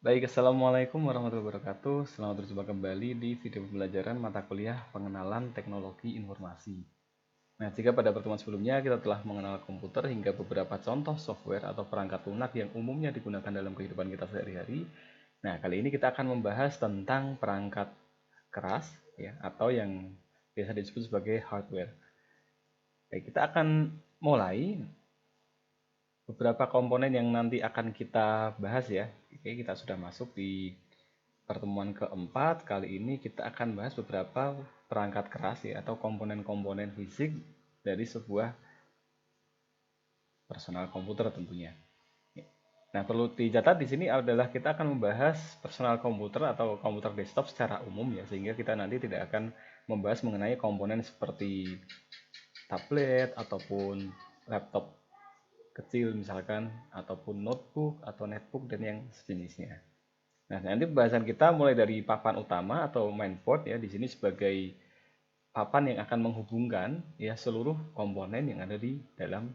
Baik, Assalamualaikum warahmatullahi wabarakatuh. Selamat berjumpa kembali di video pembelajaran mata kuliah pengenalan teknologi informasi. Nah, jika pada pertemuan sebelumnya kita telah mengenal komputer hingga beberapa contoh software atau perangkat lunak yang umumnya digunakan dalam kehidupan kita sehari-hari. Nah, kali ini kita akan membahas tentang perangkat keras ya, atau yang biasa disebut sebagai hardware. Baik, kita akan mulai beberapa komponen yang nanti akan kita bahas ya. Oke, kita sudah masuk di pertemuan keempat. Kali ini kita akan bahas beberapa perangkat keras ya atau komponen-komponen fisik dari sebuah personal komputer tentunya. Nah, perlu dicatat di sini adalah kita akan membahas personal komputer atau komputer desktop secara umum ya, sehingga kita nanti tidak akan membahas mengenai komponen seperti tablet ataupun laptop kecil misalkan ataupun notebook atau netbook dan yang sejenisnya. Nah, nanti pembahasan kita mulai dari papan utama atau mainboard ya di sini sebagai papan yang akan menghubungkan ya seluruh komponen yang ada di dalam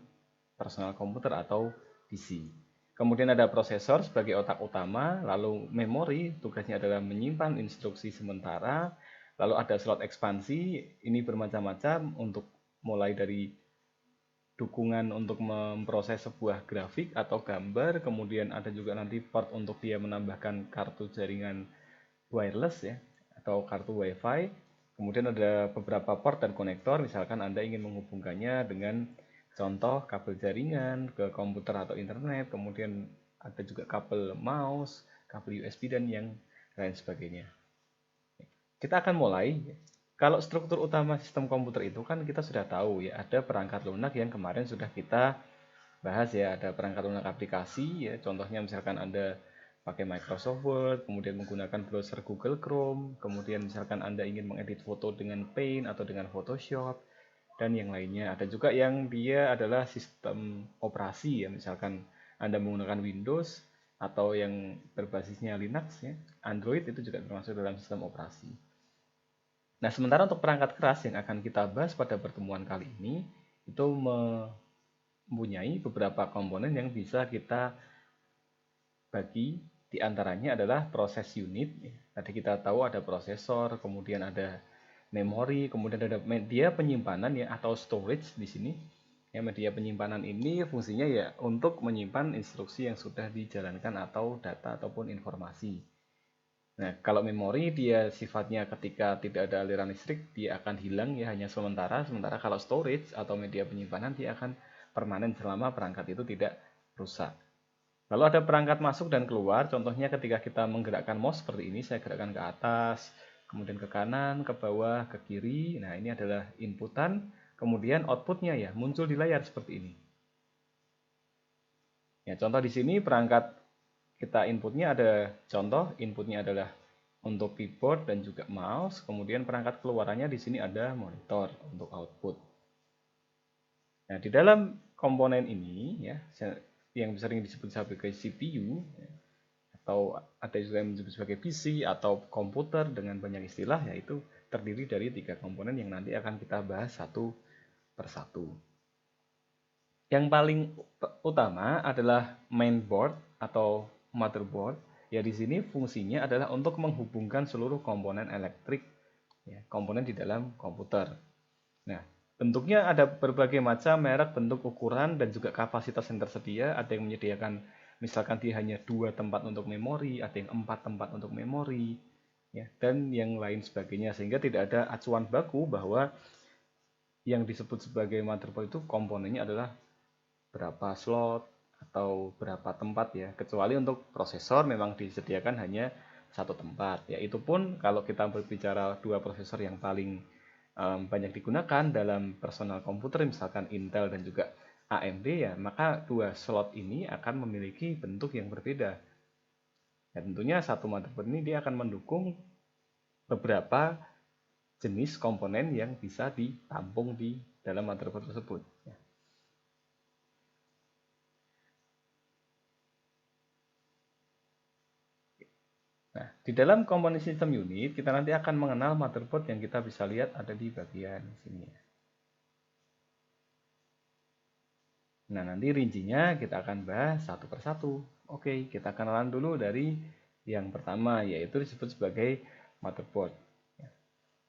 personal komputer atau PC. Kemudian ada prosesor sebagai otak utama, lalu memori tugasnya adalah menyimpan instruksi sementara, lalu ada slot ekspansi, ini bermacam-macam untuk mulai dari dukungan untuk memproses sebuah grafik atau gambar, kemudian ada juga nanti port untuk dia menambahkan kartu jaringan wireless ya atau kartu WiFi. Kemudian ada beberapa port dan konektor, misalkan Anda ingin menghubungkannya dengan contoh kabel jaringan ke komputer atau internet, kemudian ada juga kabel mouse, kabel USB dan yang lain sebagainya. Kita akan mulai. Kalau struktur utama sistem komputer itu kan kita sudah tahu ya, ada perangkat lunak yang kemarin sudah kita bahas ya, ada perangkat lunak aplikasi ya, contohnya misalkan Anda pakai Microsoft Word, kemudian menggunakan browser Google Chrome, kemudian misalkan Anda ingin mengedit foto dengan Paint atau dengan Photoshop, dan yang lainnya. Ada juga yang dia adalah sistem operasi ya, misalkan Anda menggunakan Windows atau yang berbasisnya Linux ya, Android itu juga termasuk dalam sistem operasi. Nah, sementara untuk perangkat keras yang akan kita bahas pada pertemuan kali ini, itu mempunyai beberapa komponen yang bisa kita bagi. Di antaranya adalah proses unit. Tadi kita tahu ada prosesor, kemudian ada memori, kemudian ada media penyimpanan ya atau storage di sini. Ya, media penyimpanan ini fungsinya ya untuk menyimpan instruksi yang sudah dijalankan atau data ataupun informasi. Nah, kalau memori dia sifatnya ketika tidak ada aliran listrik, dia akan hilang ya hanya sementara. Sementara kalau storage atau media penyimpanan dia akan permanen selama perangkat itu tidak rusak. Lalu ada perangkat masuk dan keluar, contohnya ketika kita menggerakkan mouse seperti ini, saya gerakkan ke atas, kemudian ke kanan, ke bawah, ke kiri. Nah, ini adalah inputan, kemudian outputnya ya muncul di layar seperti ini. Ya, contoh di sini perangkat kita inputnya ada contoh, inputnya adalah untuk keyboard dan juga mouse, kemudian perangkat keluarannya di sini ada monitor untuk output. Nah, di dalam komponen ini ya yang sering disebut sebagai CPU atau ada juga yang disebut sebagai PC atau komputer dengan banyak istilah, yaitu terdiri dari 3 komponen yang nanti akan kita bahas satu persatu. Yang paling utama adalah mainboard atau motherboard. Ya, di sini fungsinya adalah untuk menghubungkan seluruh komponen elektrik ya, komponen di dalam komputer. Nah, bentuknya ada berbagai macam merek, bentuk, ukuran, dan juga kapasitas yang tersedia. Ada yang menyediakan, misalkan dia hanya 2 tempat untuk memori, ada yang 4 tempat untuk memori, ya, dan yang lain sebagainya. Sehingga tidak ada acuan baku bahwa yang disebut sebagai motherboard itu komponennya adalah berapa slot atau berapa tempat ya. Kecuali untuk prosesor memang disediakan hanya satu tempat. Ya, itu pun kalau kita berbicara dua prosesor yang paling banyak digunakan dalam personal komputer, misalkan Intel dan juga AMD ya, maka dua slot ini akan memiliki bentuk yang berbeda. Dan tentunya satu motherboard ini dia akan mendukung beberapa jenis komponen yang bisa ditampung di dalam motherboard tersebut. Nah, di dalam komponen sistem unit, kita nanti akan mengenal motherboard yang kita bisa lihat ada di bagian sini. Nah, nanti rincinya kita akan bahas satu persatu. Oke, kita kenalan dulu dari yang pertama, yaitu disebut sebagai motherboard.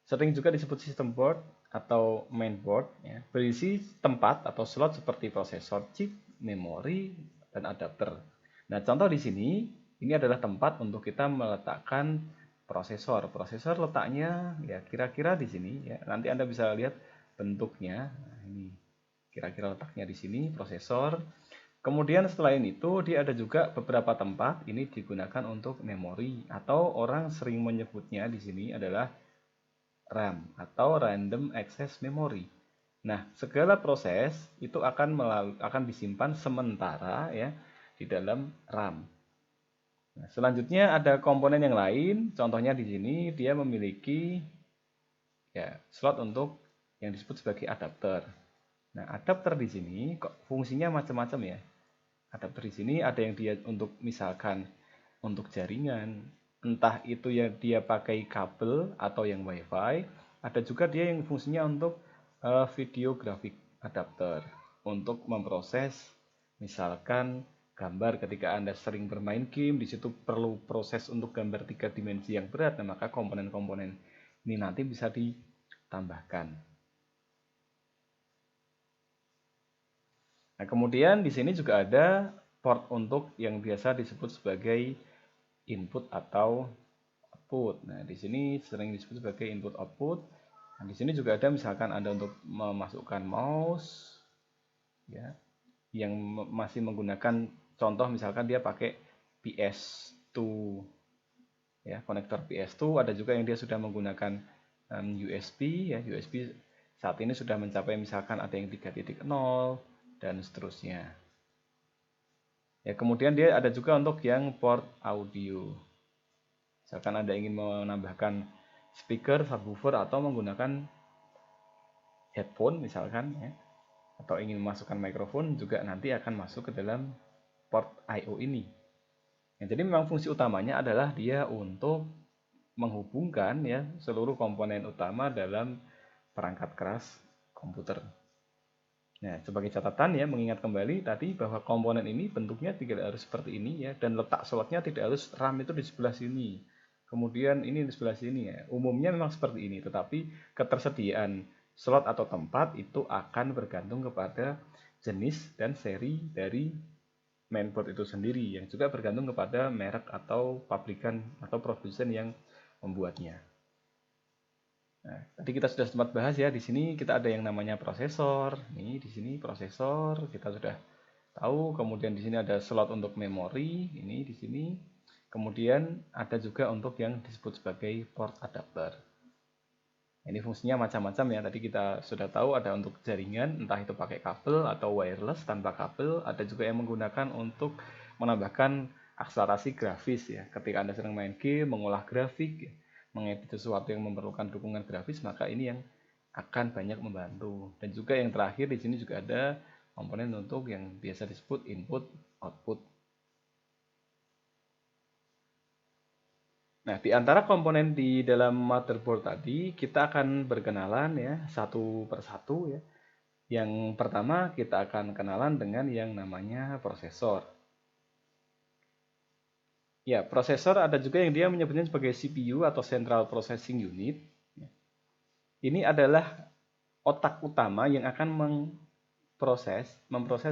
Sering juga disebut system board atau mainboard, ya, berisi tempat atau slot seperti prosesor, chip, memori, dan adapter. Nah, contoh di sini, ini adalah tempat untuk kita meletakkan prosesor. Prosesor letaknya ya kira-kira di sini, ya. Nanti Anda bisa lihat bentuknya. Nah, ini kira-kira letaknya di sini prosesor. Kemudian selain itu, dia ada juga beberapa tempat ini digunakan untuk memori, atau orang sering menyebutnya di sini adalah RAM atau Random Access Memory. Nah, segala proses itu akan disimpan sementara ya di dalam RAM. Nah, selanjutnya ada komponen yang lain. Contohnya di sini dia memiliki ya slot untuk yang disebut sebagai adapter. Nah, adapter di sini kok fungsinya macam-macam ya. Adapter di sini ada yang dia untuk misalkan untuk jaringan, entah itu ya dia pakai kabel atau yang WiFi. Ada juga dia yang fungsinya untuk video grafik adapter untuk memproses misalkan gambar. Ketika Anda sering bermain game, di situ perlu proses untuk gambar 3 dimensi yang berat, nah maka komponen-komponen ini nanti bisa ditambahkan. Nah, kemudian di sini juga ada port untuk yang biasa disebut sebagai input atau output. Nah, di sini sering disebut sebagai input output. Nah, di sini juga ada misalkan Anda untuk memasukkan mouse ya, yang masih menggunakan contoh misalkan dia pakai PS2 ya, konektor PS2. Ada juga yang dia sudah menggunakan USB ya, USB saat ini sudah mencapai misalkan ada yang 3.0 dan seterusnya. Ya, kemudian dia ada juga untuk yang port audio. Misalkan Anda ingin menambahkan speaker, subwoofer, atau menggunakan headphone misalkan ya, atau ingin memasukkan mikrofon juga nanti akan masuk ke dalam port I/O ini. Ya, jadi memang fungsi utamanya adalah dia untuk menghubungkan ya seluruh komponen utama dalam perangkat keras komputer. Nah, sebagai catatan ya, mengingat kembali tadi bahwa komponen ini bentuknya tidak harus seperti ini ya, dan letak slotnya tidak harus RAM itu di sebelah sini. Kemudian ini di sebelah sini ya. Umumnya memang seperti ini, tetapi ketersediaan slot atau tempat itu akan bergantung kepada jenis dan seri dari mainboard itu sendiri, yang juga bergantung kepada merek atau pabrikan atau produsen yang membuatnya. Nah, tadi kita sudah sempat bahas ya, di sini kita ada yang namanya prosesor. Ini di sini prosesor kita sudah tahu. Kemudian di sini ada slot untuk memori, ini di sini. Kemudian ada juga untuk yang disebut sebagai port adapter. Ini fungsinya macam-macam ya. Tadi kita sudah tahu ada untuk jaringan, entah itu pakai kabel atau wireless tanpa kabel. Ada juga yang menggunakan untuk menambahkan akselerasi grafis ya. Ketika Anda sedang main game, mengolah grafik, mengedit sesuatu yang memerlukan dukungan grafis, maka ini yang akan banyak membantu. Dan juga yang terakhir di sini juga ada komponen untuk yang biasa disebut input output. Nah, di antara komponen di dalam motherboard tadi, kita akan berkenalan ya satu persatu ya. Yang pertama kita akan kenalan dengan yang namanya prosesor. Ya, prosesor ada juga yang dia menyebutnya sebagai CPU atau Central Processing Unit. Ini adalah otak utama yang akan memproses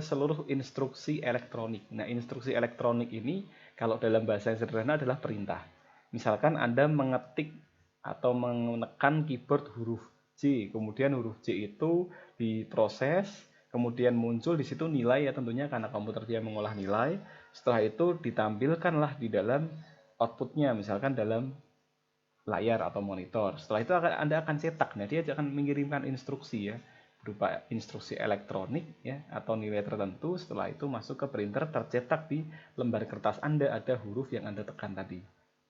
seluruh instruksi elektronik. Nah, instruksi elektronik ini kalau dalam bahasa yang sederhana adalah perintah. Misalkan Anda mengetik atau menekan keyboard huruf J, kemudian huruf J itu diproses, kemudian muncul di situ nilai ya tentunya karena komputer dia mengolah nilai. Setelah itu ditampilkanlah di dalam outputnya, misalkan dalam layar atau monitor. Setelah itu Anda akan cetak. Nah, dia akan mengirimkan instruksi ya, berupa instruksi elektronik ya atau nilai tertentu. Setelah itu masuk ke printer, tercetak di lembar kertas Anda ada huruf yang Anda tekan tadi.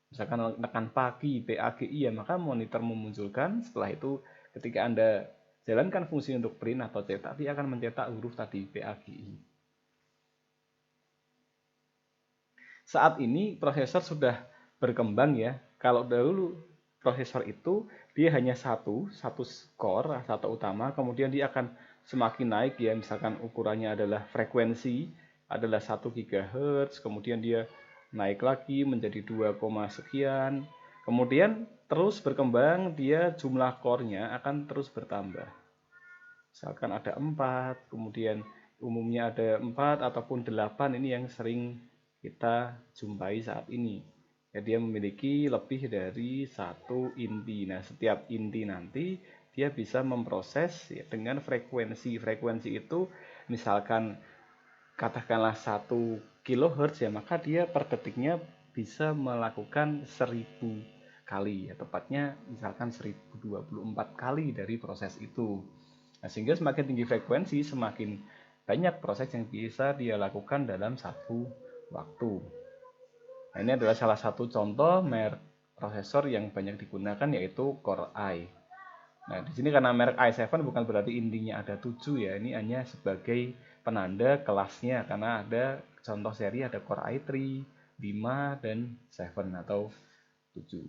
Misalkan tekan pagi, PAGI ya, maka monitor memunculkan. Setelah itu ketika Anda jalankan fungsi untuk print atau cetak, dia akan mencetak huruf tadi PAGI. Saat ini prosesor sudah berkembang ya. Kalau dahulu prosesor itu dia hanya satu core, satu utama, kemudian dia akan semakin naik ya, misalkan ukurannya adalah frekuensi adalah 1 GHz, kemudian dia naik lagi menjadi 2, sekian. Kemudian terus berkembang, dia jumlah core-nya akan terus bertambah. Misalkan ada 4, kemudian umumnya ada 4 ataupun 8, ini yang sering kita jumpai saat ini. Ya, dia memiliki lebih dari satu inti. Nah, setiap inti nanti dia bisa memproses ya, dengan frekuensi. Frekuensi itu misalkan katakanlah 1 kHz ya, maka dia per detiknya bisa melakukan 1000 kali ya, tepatnya misalkan 1024 kali dari proses itu. Nah, sehingga semakin tinggi frekuensi, semakin banyak proses yang bisa dia lakukan dalam satu waktu. Nah, ini adalah salah satu contoh merek prosesor yang banyak digunakan, yaitu Core i. Nah, di sini karena merek i7 bukan berarti intinya ada 7 ya. Ini hanya sebagai penanda kelasnya, karena ada contoh seri ada Core i3, 5 dan 7 atau 7.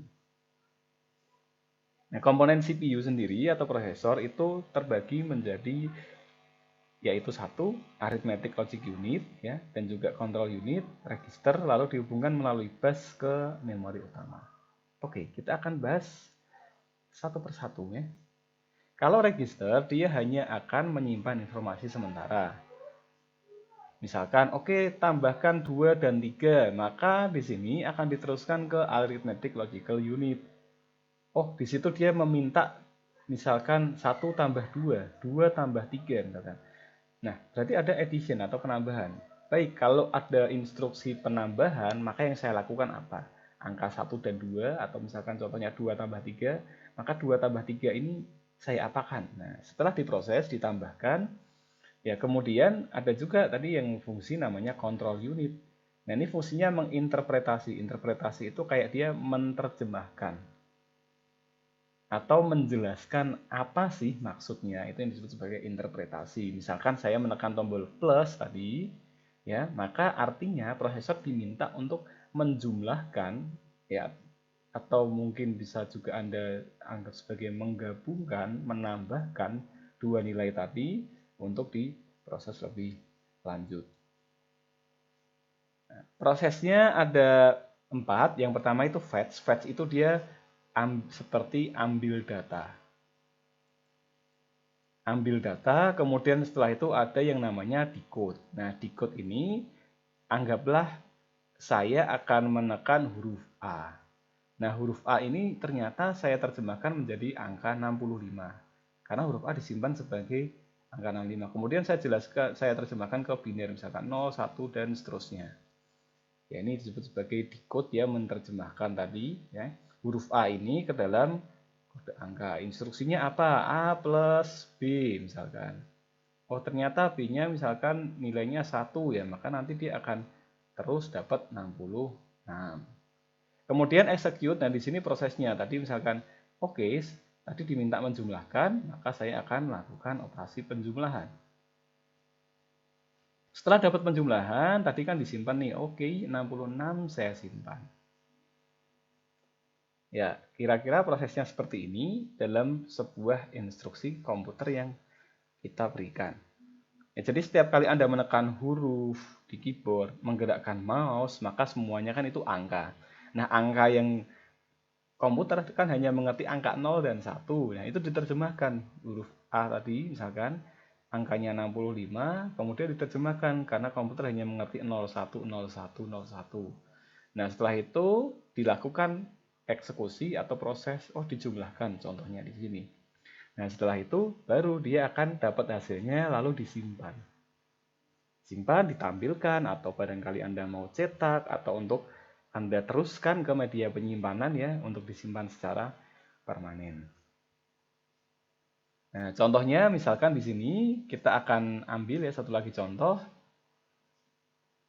Nah, komponen CPU sendiri atau prosesor itu terbagi menjadi yaitu satu arithmetic logic unit ya, dan juga control unit, register, lalu dihubungkan melalui bus ke memori utama. Oke, kita akan bahas satu persatu ya. Kalau register, dia hanya akan menyimpan informasi sementara. Misalkan, oke, tambahkan 2 dan 3, maka di sini akan diteruskan ke arithmetic logical unit. Oh, di situ dia meminta misalkan 1 tambah 2, 2 tambah 3 misalkan. Nah, berarti ada addition atau penambahan. Baik, kalau ada instruksi penambahan, maka yang saya lakukan apa? Angka 1 dan 2, atau misalkan contohnya 2 tambah 3, maka 2 tambah 3 ini saya apakan? Nah, setelah diproses, ditambahkan, ya kemudian ada juga tadi yang fungsi namanya control unit. Nah, ini fungsinya menginterpretasi. Interpretasi itu kayak dia menerjemahkan atau menjelaskan apa sih maksudnya, itu yang disebut sebagai interpretasi. Misalkan saya menekan tombol plus tadi, ya, maka artinya prosesor diminta untuk menjumlahkan, ya, atau mungkin bisa juga Anda anggap sebagai menggabungkan, menambahkan dua nilai tadi untuk diproses lebih lanjut. Nah, prosesnya ada 4. Yang pertama itu fetch. Fetch itu dia seperti ambil data. Ambil data, kemudian setelah itu ada yang namanya decode. Nah, decode ini anggaplah saya akan menekan huruf A. Nah, huruf A ini ternyata saya terjemahkan menjadi angka 65. Karena huruf A disimpan sebagai angka 65. Kemudian saya terjemahkan ke biner, misalkan 0, 1, dan seterusnya. Ya, ini disebut sebagai decode, ya, menerjemahkan tadi ya huruf A ini ke dalam kode angka. Instruksinya apa? A plus B misalkan. Oh, ternyata B-nya misalkan nilainya 1 ya, maka nanti dia akan terus dapat 66. Kemudian execute. Nah, di sini prosesnya tadi misalkan oke, tadi diminta menjumlahkan, maka saya akan melakukan operasi penjumlahan. Setelah dapat penjumlahan, tadi kan disimpan nih, oke, 66 saya simpan. Ya, kira-kira prosesnya seperti ini dalam sebuah instruksi komputer yang kita berikan. Ya, jadi setiap kali Anda menekan huruf di keyboard, menggerakkan mouse, maka semuanya kan itu angka. Nah, angka yang komputer kan hanya mengerti angka 0 dan 1. Nah, itu diterjemahkan. Huruf A tadi misalkan angkanya 65, kemudian diterjemahkan karena komputer hanya mengerti 01, 01, 01. Nah, setelah itu dilakukan eksekusi atau proses, dijumlahkan contohnya di sini. Nah, setelah itu baru dia akan dapat hasilnya lalu disimpan. Simpan, ditampilkan, atau barangkali Anda mau cetak atau untuk Anda teruskan ke media penyimpanan ya untuk disimpan secara permanen. Nah, contohnya misalkan di sini kita akan ambil ya satu lagi contoh.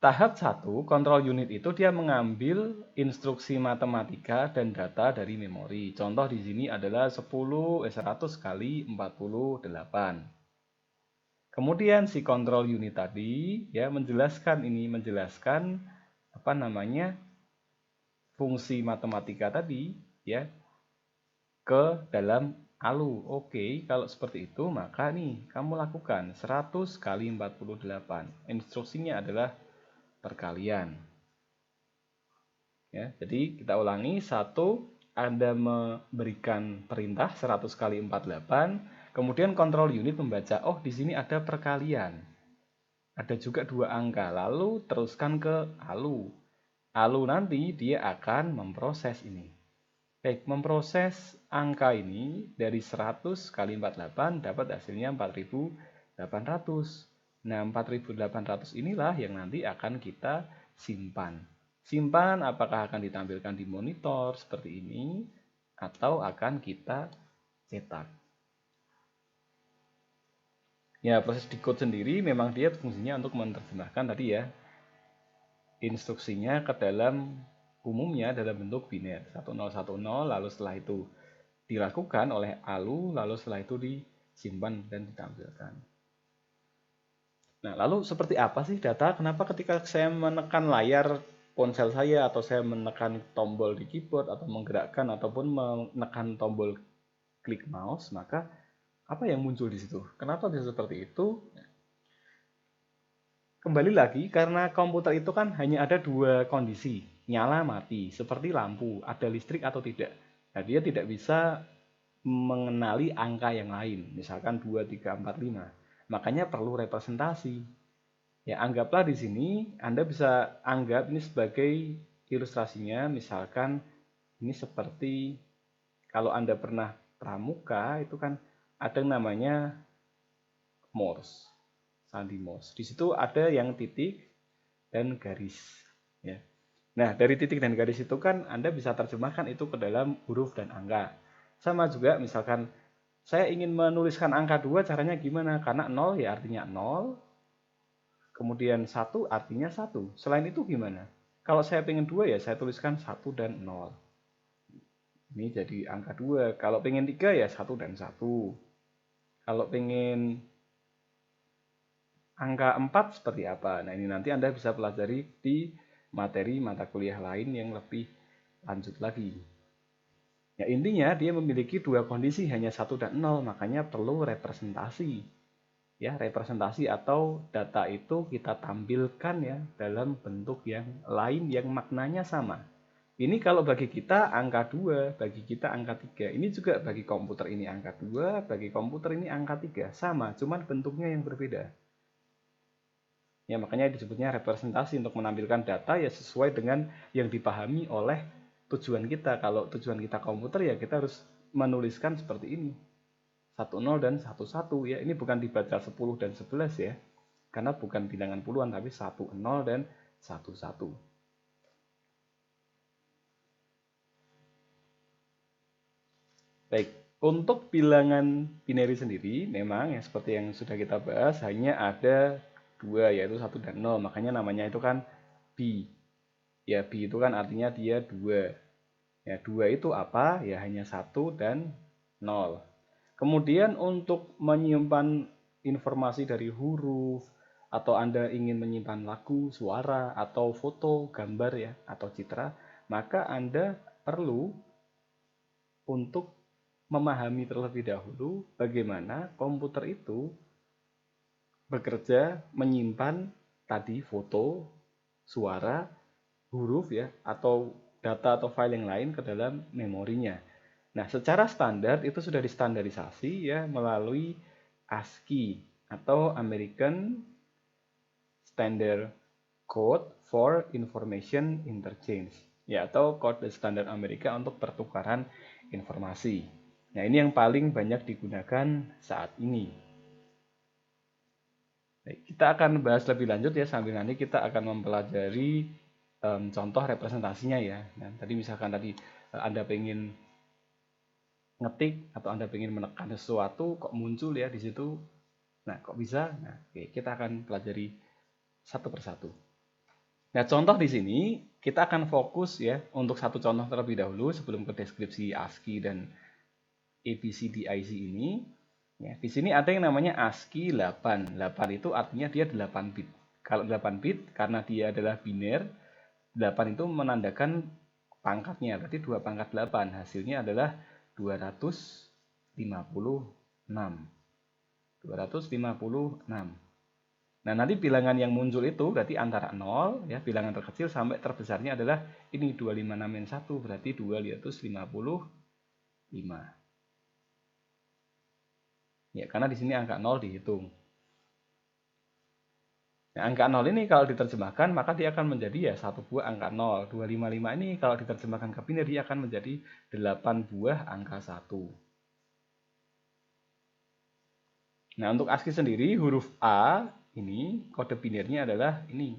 Tahap 1, control unit itu dia mengambil instruksi matematika dan data dari memori. Contoh di sini adalah 100 kali 48. Kemudian si control unit tadi ya menjelaskan apa namanya fungsi matematika tadi ya ke dalam ALU. Oke, kalau seperti itu maka nih kamu lakukan 100 kali 48. Instruksinya adalah perkalian. Ya, jadi kita ulangi. Satu, Anda memberikan perintah 100 kali 48, kemudian kontrol unit membaca, oh di sini ada perkalian. Ada juga dua angka, lalu teruskan ke ALU. ALU nanti dia akan memproses ini. Baik, memproses angka ini dari 100 kali 48 dapat hasilnya 4800. Nah, 4800 inilah yang nanti akan kita simpan. Simpan apakah akan ditampilkan di monitor seperti ini atau akan kita cetak. Ya, proses decode sendiri memang dia fungsinya untuk menerjemahkan tadi ya, instruksinya ke dalam umumnya dalam bentuk biner 1010, lalu setelah itu dilakukan oleh ALU, lalu setelah itu disimpan dan ditampilkan. Nah, lalu seperti apa sih data? Kenapa ketika saya menekan layar ponsel saya atau saya menekan tombol di keyboard atau menggerakkan ataupun menekan tombol klik mouse, maka apa yang muncul di situ? Kenapa bisa seperti itu? Kembali lagi, karena komputer itu kan hanya ada dua kondisi, nyala mati, seperti lampu, ada listrik atau tidak. Nah, dia tidak bisa mengenali angka yang lain, misalkan 2, 3, 4, 5. Makanya perlu representasi. Ya, anggaplah di sini Anda bisa anggap ini sebagai ilustrasinya, misalkan ini seperti kalau Anda pernah pramuka itu kan ada yang namanya Morse, sandi Morse. Di situ ada yang titik dan garis, ya. Nah, dari titik dan garis itu kan Anda bisa terjemahkan itu ke dalam huruf dan angka. Sama juga misalkan saya ingin menuliskan angka 2, caranya gimana? Karena 0 ya artinya 0, kemudian 1 artinya 1. Selain itu gimana? Kalau saya pengen 2 ya saya tuliskan 1 dan 0. Ini jadi angka 2. Kalau pengen 3 ya 1 dan 1. Kalau pengen angka 4 seperti apa? Nah, ini nanti Anda bisa pelajari di materi mata kuliah lain yang lebih lanjut lagi. Ya, intinya dia memiliki dua kondisi, hanya 1 dan 0, makanya perlu representasi. Ya, representasi atau data itu kita tampilkan ya dalam bentuk yang lain yang maknanya sama. Ini kalau bagi kita angka 2, bagi kita angka 3. Ini juga bagi komputer ini angka 2, bagi komputer ini angka 3. Sama, cuman bentuknya yang berbeda. Ya, makanya disebutnya representasi untuk menampilkan data ya sesuai dengan yang dipahami oleh tujuan kita. Kalau tujuan kita komputer ya kita harus menuliskan seperti ini. 10 dan 11 ya. Ini bukan dibaca 10 dan 11 ya. Karena bukan bilangan puluhan tapi 10 dan 11. Baik, untuk bilangan binary sendiri memang ya seperti yang sudah kita bahas hanya ada dua yaitu 1 dan 0. Makanya namanya itu kan B. Ya, B itu kan artinya dia 2. Ya, 2 itu apa? Ya hanya 1 dan 0. Kemudian untuk menyimpan informasi dari huruf atau Anda ingin menyimpan lagu, suara, atau foto, gambar ya, atau citra, maka Anda perlu untuk memahami terlebih dahulu bagaimana komputer itu bekerja menyimpan tadi foto, suara, huruf ya, atau data atau file yang lain ke dalam memorinya. Nah, secara standar itu sudah distandarisasi ya melalui ASCII atau American Standard Code for Information Interchange, ya atau kode standar Amerika untuk pertukaran informasi. Nah, ini yang paling banyak digunakan saat ini. Baik, kita akan bahas lebih lanjut ya sambil nanti kita akan mempelajari contoh representasinya ya. Nah, tadi misalkan tadi Anda pengen ngetik atau Anda pengen menekan sesuatu kok muncul ya di situ. Nah, kok bisa? Nah, oke, kita akan pelajari satu persatu. Nah, contoh di sini kita akan fokus ya untuk satu contoh terlebih dahulu sebelum ke deskripsi ASCII dan ABCDIC ini. Ya, di sini ada yang namanya ASCII 8. 8 itu artinya dia 8 bit. Kalau 8 bit karena dia adalah biner, 8 itu menandakan pangkatnya, berarti 2 pangkat 8. Hasilnya adalah 256. 256. Nah, nanti bilangan yang muncul itu berarti antara 0, ya, bilangan terkecil sampai terbesarnya adalah ini 256-1, berarti 255. Ya, karena di sini angka 0 dihitung. Nah, angka 0 ini kalau diterjemahkan maka dia akan menjadi ya satu buah angka 0. 255 ini kalau diterjemahkan ke biner dia akan menjadi 8 buah angka 1. Nah, untuk ASCII sendiri huruf A ini kode binirnya adalah ini.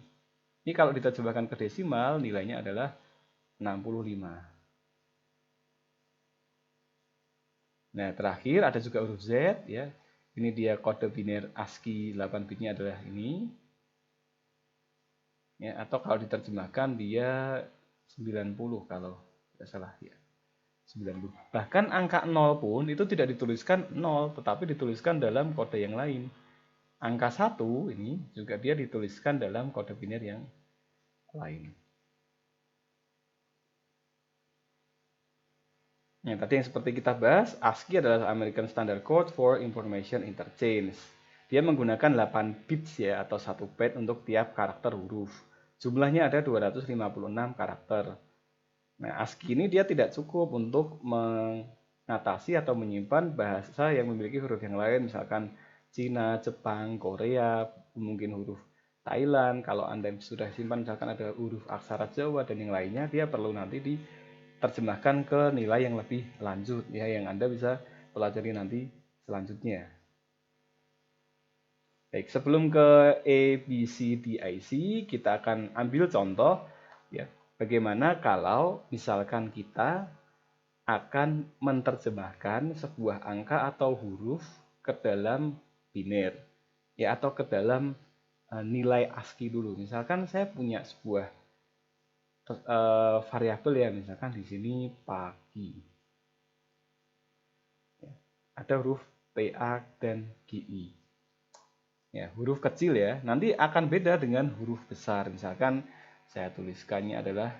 Ini kalau diterjemahkan ke desimal nilainya adalah 65. Nah, terakhir ada juga huruf Z ya. Ini dia kode biner ASCII 8 bitnya adalah ini. Ya, atau kalau diterjemahkan dia 90 kalau tidak salah ya. 90. Bahkan angka 0 pun itu tidak dituliskan 0, tetapi dituliskan dalam kode yang lain. Angka 1 ini juga dia dituliskan dalam kode biner yang lain. Nah, tadi yang seperti kita bahas, ASCII adalah American Standard Code for Information Interchange. Dia menggunakan 8 bits ya atau 1 byte untuk tiap karakter huruf. Jumlahnya ada 256 karakter. Nah, ASCII ini dia tidak cukup untuk mengatasi atau menyimpan bahasa yang memiliki huruf yang lain, misalkan Cina, Jepang, Korea, mungkin huruf Thailand. Kalau Anda sudah simpan misalkan ada huruf aksara Jawa dan yang lainnya, dia perlu nanti diterjemahkan ke nilai yang lebih lanjut ya, yang Anda bisa pelajari nanti selanjutnya. Baik, sebelum ke A, B, C, D, I, C, kita akan ambil contoh ya, bagaimana kalau misalkan kita akan menerjemahkan sebuah angka atau huruf ke dalam biner ya, atau ke dalam nilai ASCII dulu. Misalkan saya punya sebuah variabel ya, misalkan di sini pagi. Ya, ada huruf PA dan GI. Ya, huruf kecil ya. Nanti akan beda dengan huruf besar. Misalkan saya tuliskannya adalah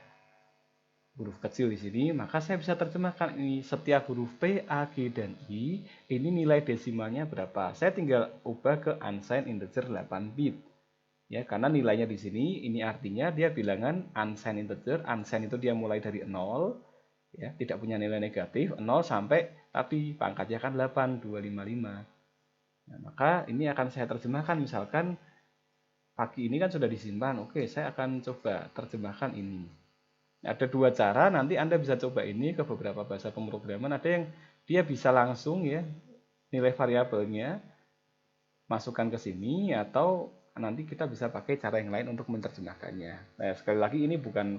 huruf kecil di sini, maka saya bisa terjemahkan ini setiap huruf P, A, G, dan I, ini nilai desimalnya berapa. Saya tinggal ubah ke unsigned integer 8 bit. Ya, karena nilainya di sini, ini artinya dia bilangan unsigned integer. Unsigned itu dia mulai dari 0, ya, tidak punya nilai negatif, 0 sampai tadi pangkatnya kan 8, 255. Nah, maka ini akan saya terjemahkan, misalkan pagi ini kan sudah disimpan. Oke, saya akan coba terjemahkan ini. Ada dua cara, nanti Anda bisa coba ini ke beberapa bahasa pemrograman. Ada yang dia bisa langsung ya nilai variabelnya masukkan ke sini, atau nanti kita bisa pakai cara yang lain untuk menerjemahkannya. Nah, sekali lagi ini bukan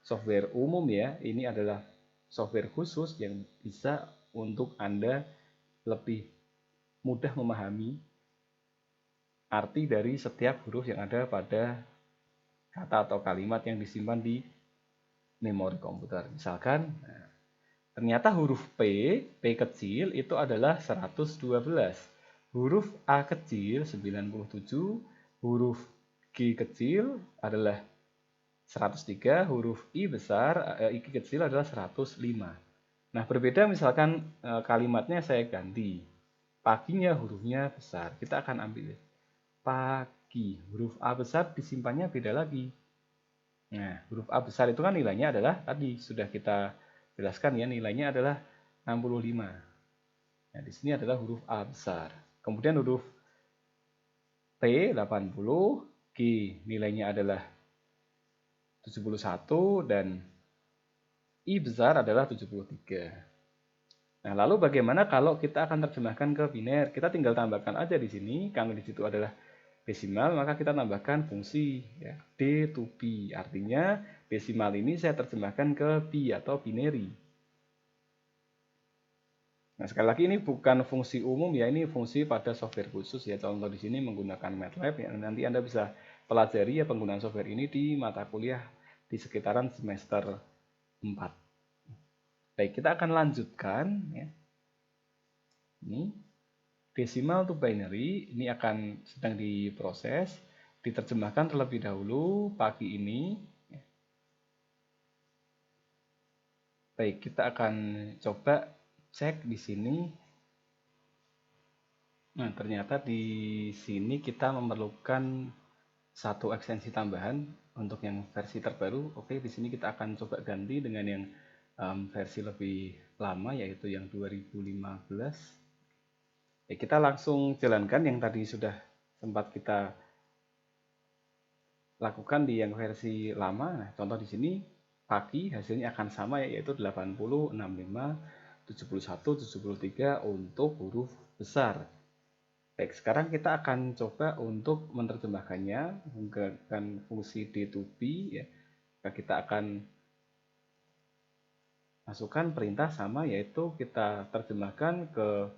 software umum ya, ini adalah software khusus yang bisa untuk Anda lebih mudah memahami arti dari setiap huruf yang ada pada kata atau kalimat yang disimpan di memori komputer. Misalkan, ternyata huruf P kecil itu adalah 112. Huruf A kecil 97, huruf G kecil adalah 103, huruf I besar, I kecil adalah 105. Nah, berbeda misalkan kalimatnya saya ganti. Paginya hurufnya besar. Kita akan ambil pagi. Huruf A besar disimpannya beda lagi. Nah, huruf A besar itu kan nilainya adalah tadi sudah kita jelaskan ya, nilainya adalah 65. Nah, di sini adalah huruf A besar. Kemudian huruf P 80, G nilainya adalah 71 dan I besar adalah 73. Nah, lalu bagaimana kalau kita akan terjemahkan ke biner? Kita tinggal tambahkan aja di sini, karena di situ adalah desimal, maka kita tambahkan fungsi ya, D to B. Artinya desimal ini saya terjemahkan ke B atau binary. Nah, sekali lagi ini bukan fungsi umum ya, ini fungsi pada software khusus ya. Contoh di sini menggunakan MATLAB ya. Nanti Anda bisa pelajari ya penggunaan software ini di mata kuliah di sekitaran semester 4. Baik, kita akan lanjutkan ya. Ini decimal to binary ini akan sedang diproses, diterjemahkan terlebih dahulu pagi ini. Baik, kita akan coba cek di sini. Nah, ternyata di sini kita memerlukan satu ekstensi tambahan untuk yang versi terbaru. Oke, di sini kita akan coba ganti dengan yang versi lebih lama, yaitu yang 2015. Ya, kita langsung jalankan yang tadi sudah sempat kita lakukan di yang versi lama. Nah, contoh di sini pagi hasilnya akan sama, yaitu 80, 65, 71, 73 untuk huruf besar. Baik, sekarang kita akan coba untuk menerjemahkannya menggunakan fungsi D2B ya. Kita akan masukkan perintah sama, yaitu kita terjemahkan ke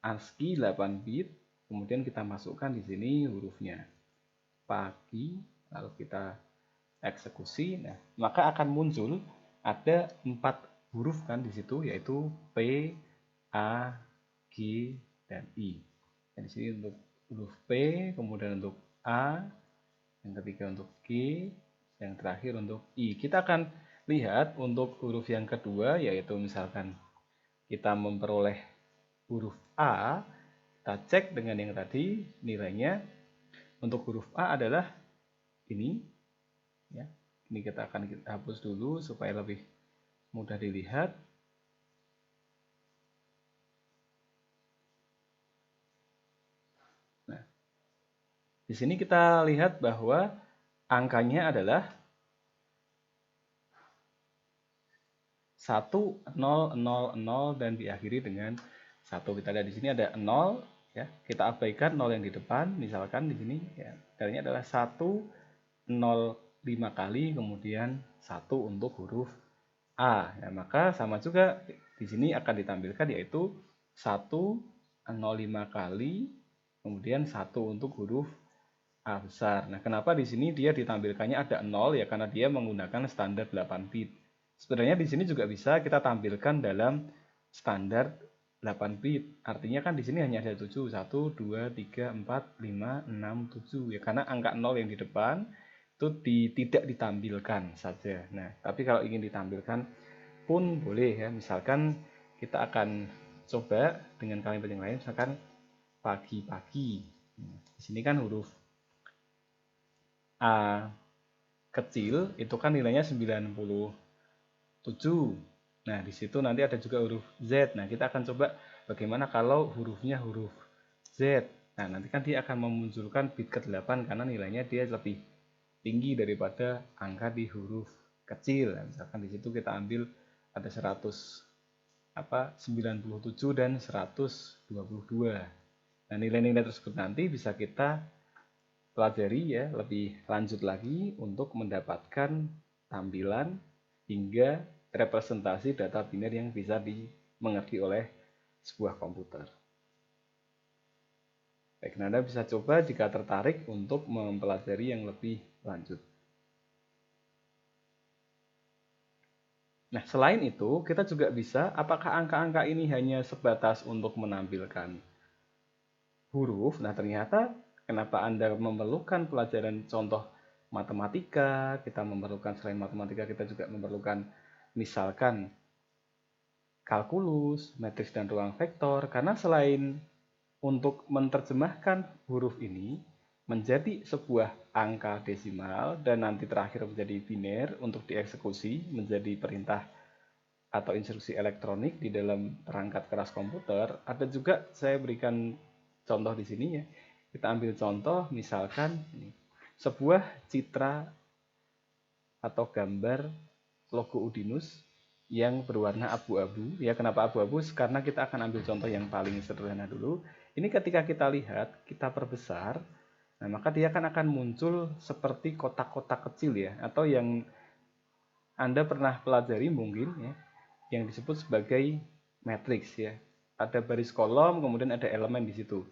ASCII 8 bit, kemudian kita masukkan di sini hurufnya pagi, lalu kita eksekusi. Nah, maka akan muncul ada 4 huruf kan di situ, yaitu P, A, G, dan I. Dan di sini untuk huruf P, kemudian untuk A, yang ketiga untuk G, yang terakhir untuk I. Kita akan lihat untuk huruf yang kedua, yaitu misalkan kita memperoleh huruf A, kita cek dengan yang tadi nilainya. Untuk huruf A adalah ini, ya. Ini kita akan hapus dulu supaya lebih mudah dilihat. Nah, di sini kita lihat bahwa angkanya adalah 1, 0, 0, 0 dan diakhiri dengan 1. Kita lihat di sini ada 0 ya. Kita abaikan 0 yang di depan, misalkan di sini ya. Caranya adalah 1, 0, 5 kali, kemudian 1 untuk huruf A. Ya, maka sama juga di sini akan ditampilkan, yaitu 1, 0, 5 kali, kemudian 1 untuk huruf A besar. Nah, kenapa di sini dia ditampilkannya ada 0 ya, karena dia menggunakan standar 8 bit. Sebenarnya di sini juga bisa kita tampilkan dalam standar 8 bit. Artinya kan di sini hanya ada 7, 1, 2, 3, 4, 5, 6, 7 ya, karena angka 0 yang di depan itu tidak ditampilkan saja. Nah, tapi kalau ingin ditampilkan pun boleh ya. Misalkan kita akan coba dengan kalimat yang lain, misalkan pagi-pagi. Nah, di sini kan huruf A kecil itu kan nilainya 97. Nah, di situ nanti ada juga huruf Z. Nah, kita akan coba bagaimana kalau hurufnya huruf Z. Nah, nanti kan dia akan memunculkan bit ke-8 karena nilainya dia lebih tinggi daripada angka di huruf kecil. Nah, misalkan di situ kita ambil ada 97 dan 122. Nah, nilai-nilai tersebut nanti bisa kita pelajari ya lebih lanjut lagi untuk mendapatkan tampilan hingga representasi data biner yang bisa dimengerti oleh sebuah komputer. Baik, Anda bisa coba jika tertarik untuk mempelajari yang lebih lanjut. Nah, selain itu, kita juga bisa, apakah angka-angka ini hanya sebatas untuk menampilkan huruf? Nah, ternyata kenapa Anda memerlukan pelajaran contoh matematika, kita memerlukan selain matematika, kita juga memerlukan misalkan kalkulus, matriks dan ruang vektor, karena selain untuk menerjemahkan huruf ini menjadi sebuah angka desimal dan nanti terakhir menjadi biner untuk dieksekusi menjadi perintah atau instruksi elektronik di dalam perangkat keras komputer, ada juga saya berikan contoh di sini ya. Kita ambil contoh misalkan ini, sebuah citra atau gambar logo Udinus yang berwarna abu-abu. Ya, kenapa abu-abu? Karena kita akan ambil contoh yang paling sederhana dulu. Ini ketika kita lihat, kita perbesar, nah maka dia akan muncul seperti kotak-kotak kecil ya, atau yang Anda pernah pelajari mungkin ya, yang disebut sebagai matriks ya. Ada baris kolom, kemudian ada elemen di situ.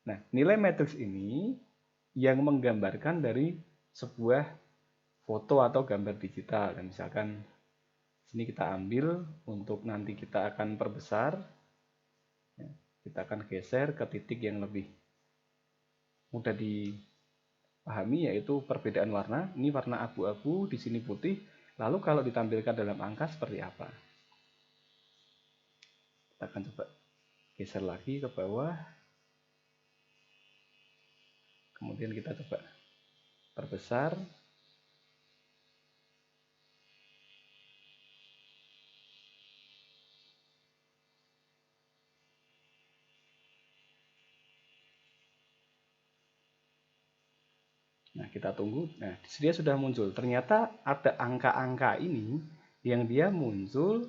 Nah, nilai matriks ini yang menggambarkan dari sebuah foto atau gambar digital. Dan misalkan sini kita ambil untuk nanti kita akan perbesar. Kita akan geser ke titik yang lebih mudah dipahami, yaitu perbedaan warna. Ini warna abu-abu, di sini putih. Lalu kalau ditampilkan dalam angka seperti apa? Kita akan coba geser lagi ke bawah. Kemudian kita coba perbesar. Nah, kita tunggu. Nah, dia sudah muncul. Ternyata ada angka-angka ini yang dia muncul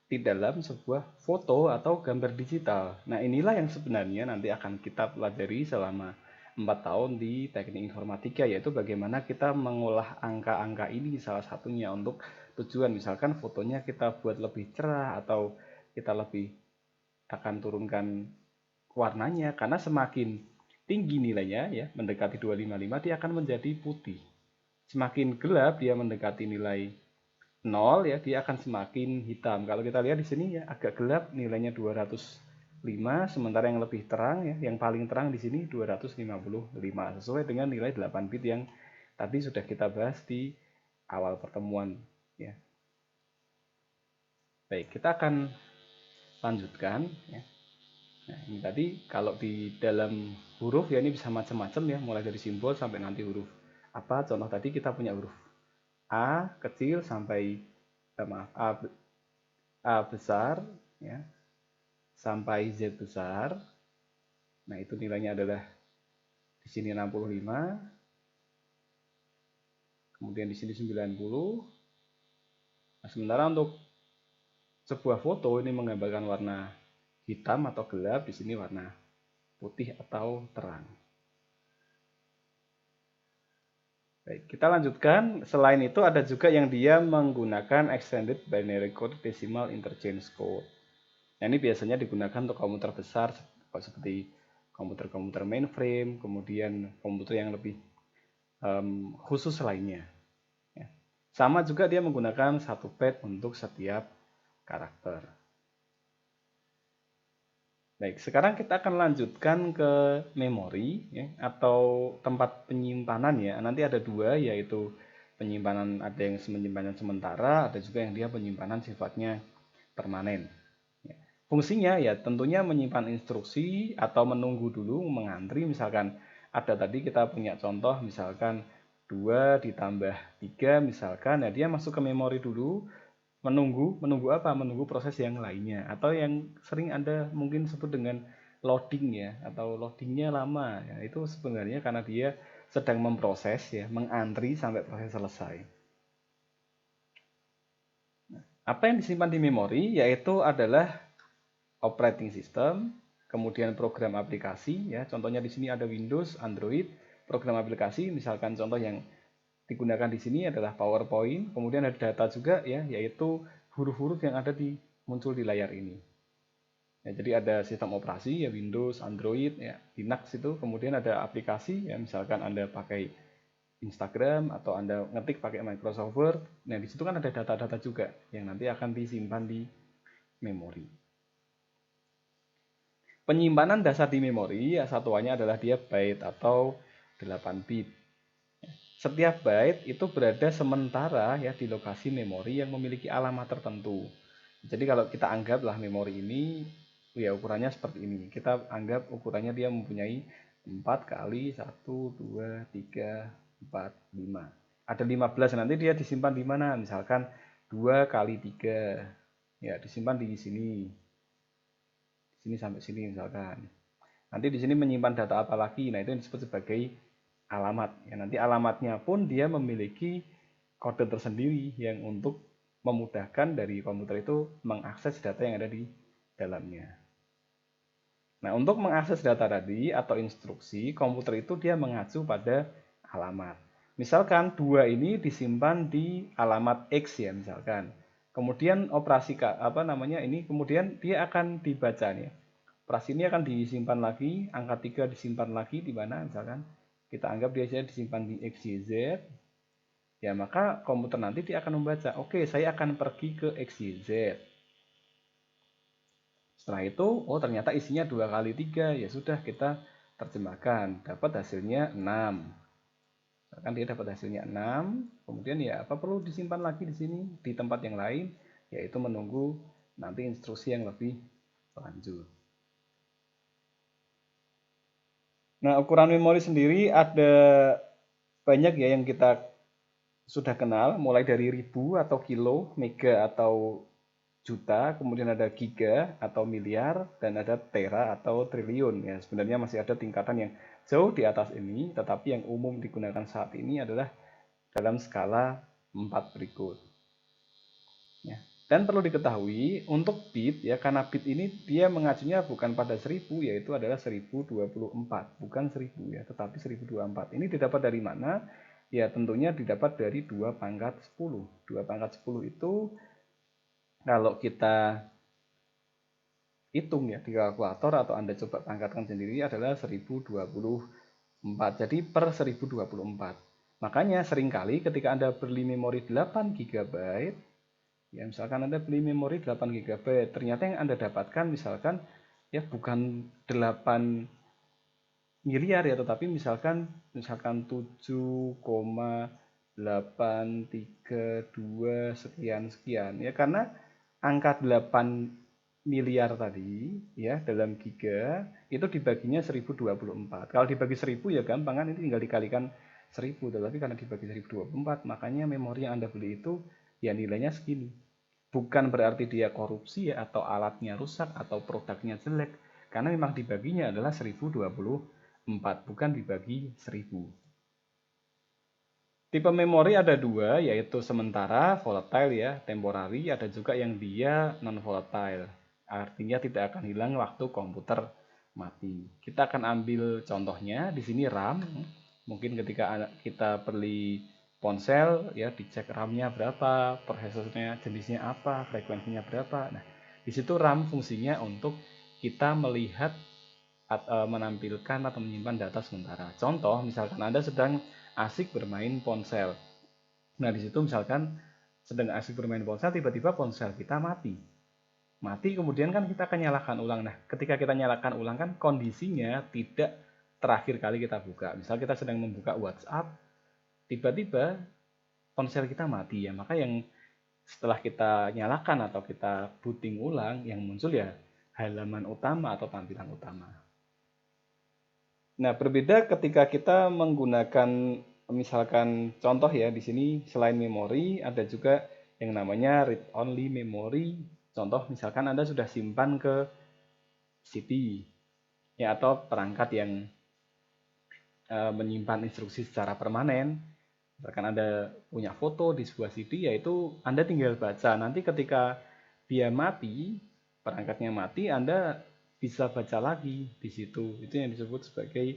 di dalam sebuah foto atau gambar digital. Nah, inilah yang sebenarnya nanti akan kita pelajari selama 4 tahun di teknik informatika, yaitu bagaimana kita mengolah angka-angka ini salah satunya untuk tujuan. Misalkan fotonya kita buat lebih cerah atau kita lebih akan turunkan warnanya, karena semakin tinggi nilainya ya mendekati 255 dia akan menjadi putih. Semakin gelap dia mendekati nilai 0 ya dia akan semakin hitam. Kalau kita lihat di sini ya agak gelap nilainya 205, sementara yang lebih terang ya yang paling terang di sini 255 sesuai dengan nilai 8 bit yang tadi sudah kita bahas di awal pertemuan ya. Baik, kita akan lanjutkan ya. Nah, ini tadi kalau di dalam huruf ya ini bisa macam-macam ya, mulai dari simbol sampai nanti huruf apa. Contoh tadi kita punya huruf A kecil sampai A besar ya, sampai Z besar. Nah, itu nilainya adalah di sini 65. Kemudian di sini 90. Nah, sementara untuk sebuah foto ini menggambarkan warna hitam atau gelap, di sini warna putih atau terang. Baik, kita lanjutkan. Selain itu ada juga yang dia menggunakan Extended Binary Code Decimal Interchange Code. Nah, ini biasanya digunakan untuk komputer besar seperti komputer-komputer mainframe, kemudian komputer yang lebih khusus lainnya. Ya. Sama juga dia menggunakan 1 byte untuk setiap karakter. Baik, sekarang kita akan lanjutkan ke memori ya, atau tempat penyimpanan ya. Nanti ada dua, yaitu penyimpanan, ada yang penyimpanan sementara, ada juga yang dia penyimpanan sifatnya permanen. Ya. Fungsinya ya tentunya menyimpan instruksi atau menunggu dulu, mengantri. Misalkan ada tadi kita punya contoh, misalkan 2 ditambah 3 misalkan, ya dia masuk ke memori dulu, menunggu apa? Menunggu proses yang lainnya, atau yang sering Anda mungkin sebut dengan loading ya, atau loadingnya lama ya, itu sebenarnya karena dia sedang memproses ya, mengantri sampai proses selesai. Apa yang disimpan di memori yaitu adalah operating system, kemudian program aplikasi ya, contohnya di sini ada Windows, Android, program aplikasi, misalkan contoh yang digunakan di sini adalah PowerPoint, kemudian ada data juga ya, yaitu huruf-huruf yang ada muncul di layar ini. Ya, jadi ada sistem operasi ya, Windows, Android, ya, Linux itu, kemudian ada aplikasi ya, misalkan Anda pakai Instagram atau Anda ngetik pakai Microsoft Word. Nah, di situ kan ada data-data juga yang nanti akan disimpan di memori. Penyimpanan dasar di memori ya satuannya adalah dia byte atau 8 bit. Setiap byte itu berada sementara ya di lokasi memori yang memiliki alamat tertentu. Jadi kalau kita anggaplah memori ini ya ukurannya seperti ini. Kita anggap ukurannya dia mempunyai 4 kali 1, 2, 3, 4, 5. Ada 15, nanti dia disimpan di mana? Misalkan 2 kali 3. Ya, disimpan di sini. Di sini sampai sini misalkan. Nanti di sini menyimpan data apa lagi? Nah, itu yang disebut sebagai alamat. Ya, nanti alamatnya pun dia memiliki kode tersendiri yang untuk memudahkan dari komputer itu mengakses data yang ada di dalamnya. Nah, untuk mengakses data tadi atau instruksi, komputer itu dia mengacu pada alamat. Misalkan 2 ini disimpan di alamat X ya misalkan. Kemudian operasi ini kemudian dia akan dibaca nih. Operasi ini akan disimpan lagi, angka 3 disimpan lagi di mana misalkan kita anggap dia disimpan di XYZ, ya maka komputer nanti dia akan membaca, oke saya akan pergi ke XYZ. Setelah itu, oh ternyata isinya 2 kali 3, ya sudah kita terjemahkan, dapat hasilnya 6. Kan dia dapat hasilnya 6, kemudian ya apa perlu disimpan lagi di sini di tempat yang lain, yaitu menunggu nanti instruksi yang lebih lanjut. Nah, ukuran memori sendiri ada banyak ya yang kita sudah kenal, mulai dari ribu atau kilo, mega atau juta, kemudian ada giga atau miliar, dan ada tera atau triliun. Ya, sebenarnya masih ada tingkatan yang jauh di atas ini, tetapi yang umum digunakan saat ini adalah dalam skala 4 berikut. Ya. Dan perlu diketahui untuk bit ya, karena bit ini dia mengacunya bukan pada 1000, yaitu adalah 1024, bukan 1000 ya, tetapi 1024. Ini didapat dari mana? Ya tentunya didapat dari 2 pangkat 10. 2 pangkat 10 itu kalau kita hitung ya di kalkulator atau Anda coba pangkatkan sendiri adalah 1024. Jadi per 1024. Makanya seringkali ketika Anda beli memori 8 GB, ya misalkan Anda beli memori 8 GB, ternyata yang Anda dapatkan misalkan ya bukan 8 miliar ya, tetapi misalkan 7,832 sekian sekian ya, karena angka 8 miliar tadi ya dalam giga itu dibaginya 1024. Kalau dibagi 1000 ya gampang kan, ini tinggal dikalikan 1000, tetapi karena dibagi 1024 makanya memori yang Anda beli itu ya nilainya segini. Bukan berarti dia korupsi ya, atau alatnya rusak atau produknya jelek, karena memang dibaginya adalah 1024, bukan dibagi 1000. Tipe memori ada dua, yaitu sementara, volatile ya, temporary, ada juga yang dia non-volatile. Artinya tidak akan hilang waktu komputer mati. Kita akan ambil contohnya, di sini RAM. Mungkin ketika kita beli ponsel, ya dicek RAM-nya berapa, prosesornya jenisnya apa, frekuensinya berapa. Nah, di situ RAM fungsinya untuk kita melihat menampilkan atau menyimpan data sementara. Contoh, misalkan Anda sedang asik bermain ponsel. Nah, di situ misalkan sedang asik bermain ponsel, tiba-tiba ponsel kita mati. Mati, kemudian kan kita akan nyalakan ulang. Nah, ketika kita nyalakan ulang kan kondisinya tidak terakhir kali kita buka. Misal kita sedang membuka WhatsApp, tiba-tiba ponsel kita mati ya. Maka yang setelah kita nyalakan atau kita booting ulang, yang muncul ya halaman utama atau tampilan utama. Nah, berbeda ketika kita menggunakan misalkan contoh ya di sini selain memori ada juga yang namanya read only memory. Contoh misalkan Anda sudah simpan ke CD ya, atau perangkat yang menyimpan instruksi secara permanen. Misalkan Anda punya foto di sebuah CD, yaitu Anda tinggal baca. Nanti ketika dia mati, perangkatnya mati, Anda bisa baca lagi di situ. Itu yang disebut sebagai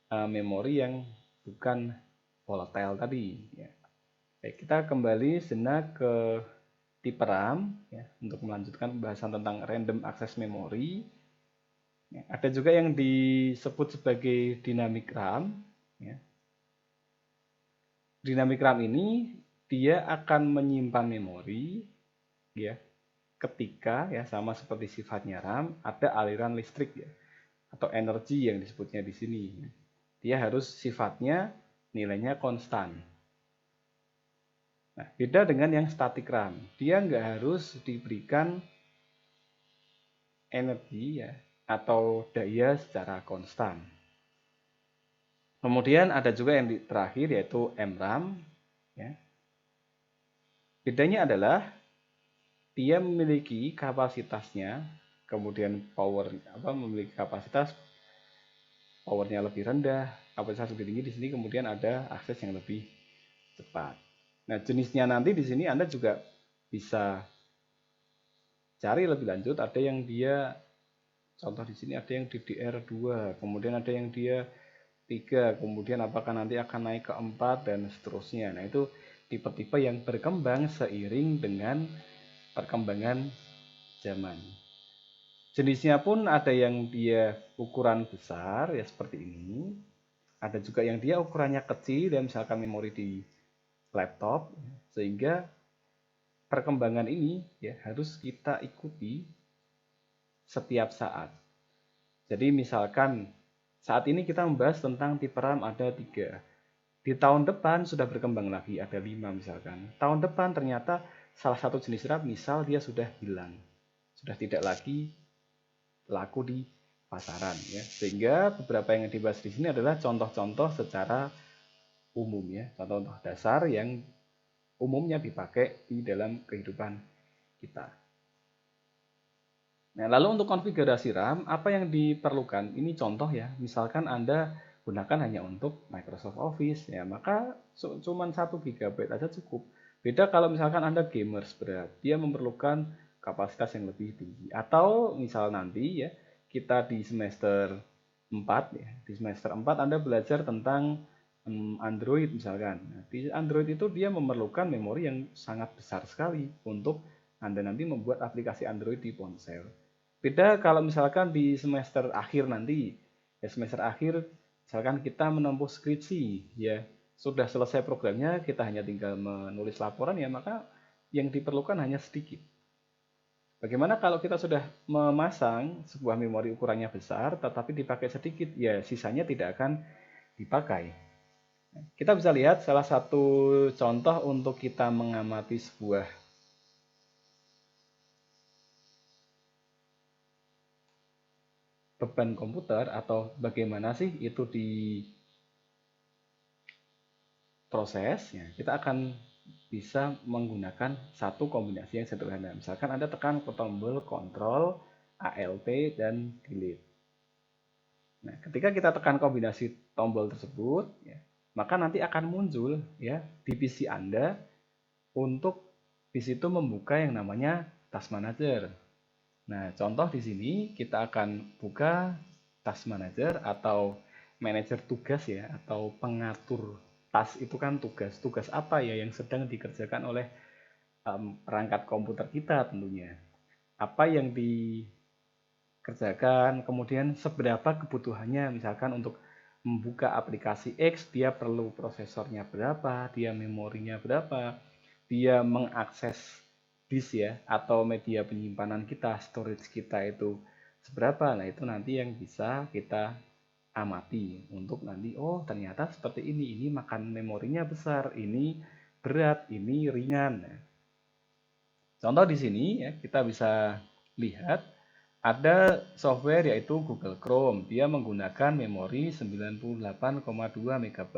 memori yang bukan volatile tadi. Ya. Baik, kita kembali sejenak ke tipe RAM ya, untuk melanjutkan pembahasan tentang random access memory. Ya, ada juga yang disebut sebagai dynamic RAM. Ya. Dynamic RAM ini dia akan menyimpan memori ya ketika ya sama seperti sifatnya RAM ada aliran listrik ya atau energi yang disebutnya di sini. Dia harus sifatnya nilainya konstan. Nah, beda dengan yang static RAM. Dia nggak harus diberikan energi ya atau daya secara konstan. Kemudian ada juga yang terakhir yaitu MRAM. Ya. Bedanya adalah dia memiliki kapasitasnya, kemudian memiliki kapasitas powernya lebih rendah, kapasitas lebih tinggi di sini, kemudian ada akses yang lebih cepat. Nah, jenisnya nanti di sini Anda juga bisa cari lebih lanjut. Ada yang dia contoh di sini ada yang DDR2, kemudian ada yang dia 3, kemudian apakah nanti akan naik ke 4 dan seterusnya. Nah, itu tipe-tipe yang berkembang seiring dengan perkembangan zaman. Jenisnya pun ada yang dia ukuran besar ya seperti ini. Ada juga yang dia ukurannya kecil dan misalkan memori di laptop, sehingga perkembangan ini ya harus kita ikuti setiap saat. Jadi misalkan saat ini kita membahas tentang tipe RAM ada 3. Di tahun depan sudah berkembang lagi ada 5 misalkan. Tahun depan ternyata salah satu jenis RAM misal dia sudah hilang. Sudah tidak lagi laku di pasaran ya. Sehingga beberapa yang dibahas di sini adalah contoh-contoh secara umum ya, contoh-contoh dasar yang umumnya dipakai di dalam kehidupan kita. Nah, lalu untuk konfigurasi RAM, apa yang diperlukan? Ini contoh ya, misalkan Anda gunakan hanya untuk Microsoft Office, ya maka cuma 1 GB aja cukup. Beda kalau misalkan Anda gamers berat, dia memerlukan kapasitas yang lebih tinggi. Atau misal nanti ya, kita di semester 4 ya, di semester 4 Anda belajar tentang Android misalkan. Nah, di Android itu dia memerlukan memori yang sangat besar sekali untuk Anda nanti membuat aplikasi Android di ponsel. Beda kalau misalkan di semester akhir nanti, ya semester akhir misalkan kita menempuh skripsi, ya sudah selesai programnya, kita hanya tinggal menulis laporan ya, maka yang diperlukan hanya sedikit. Bagaimana kalau kita sudah memasang sebuah memori ukurannya besar, tetapi dipakai sedikit, ya sisanya tidak akan dipakai. Kita bisa lihat salah satu contoh untuk kita mengamati sebuah beban komputer atau bagaimana sih itu diproses ya, kita akan bisa menggunakan satu kombinasi yang sederhana. Misalkan Anda tekan tombol Ctrl, Alt, dan Delete. Nah, ketika kita tekan kombinasi tombol tersebut, ya, maka nanti akan muncul ya di PC Anda untuk di situ membuka yang namanya Task Manager. Nah, contoh di sini kita akan buka Task Manager atau manajer tugas ya, atau pengatur task itu kan tugas. Tugas apa ya yang sedang dikerjakan oleh perangkat komputer kita tentunya. Apa yang dikerjakan, kemudian seberapa kebutuhannya, misalkan untuk membuka aplikasi X, dia perlu prosesornya berapa, dia memorinya berapa, dia mengakses disk ya atau media penyimpanan kita, storage kita itu seberapa. Nah, itu nanti yang bisa kita amati untuk nanti oh ternyata seperti ini makan memorinya besar, ini berat, ini ringan. Nah, contoh di sini ya kita bisa lihat ada software yaitu Google Chrome. Dia menggunakan memori 98,2 MB.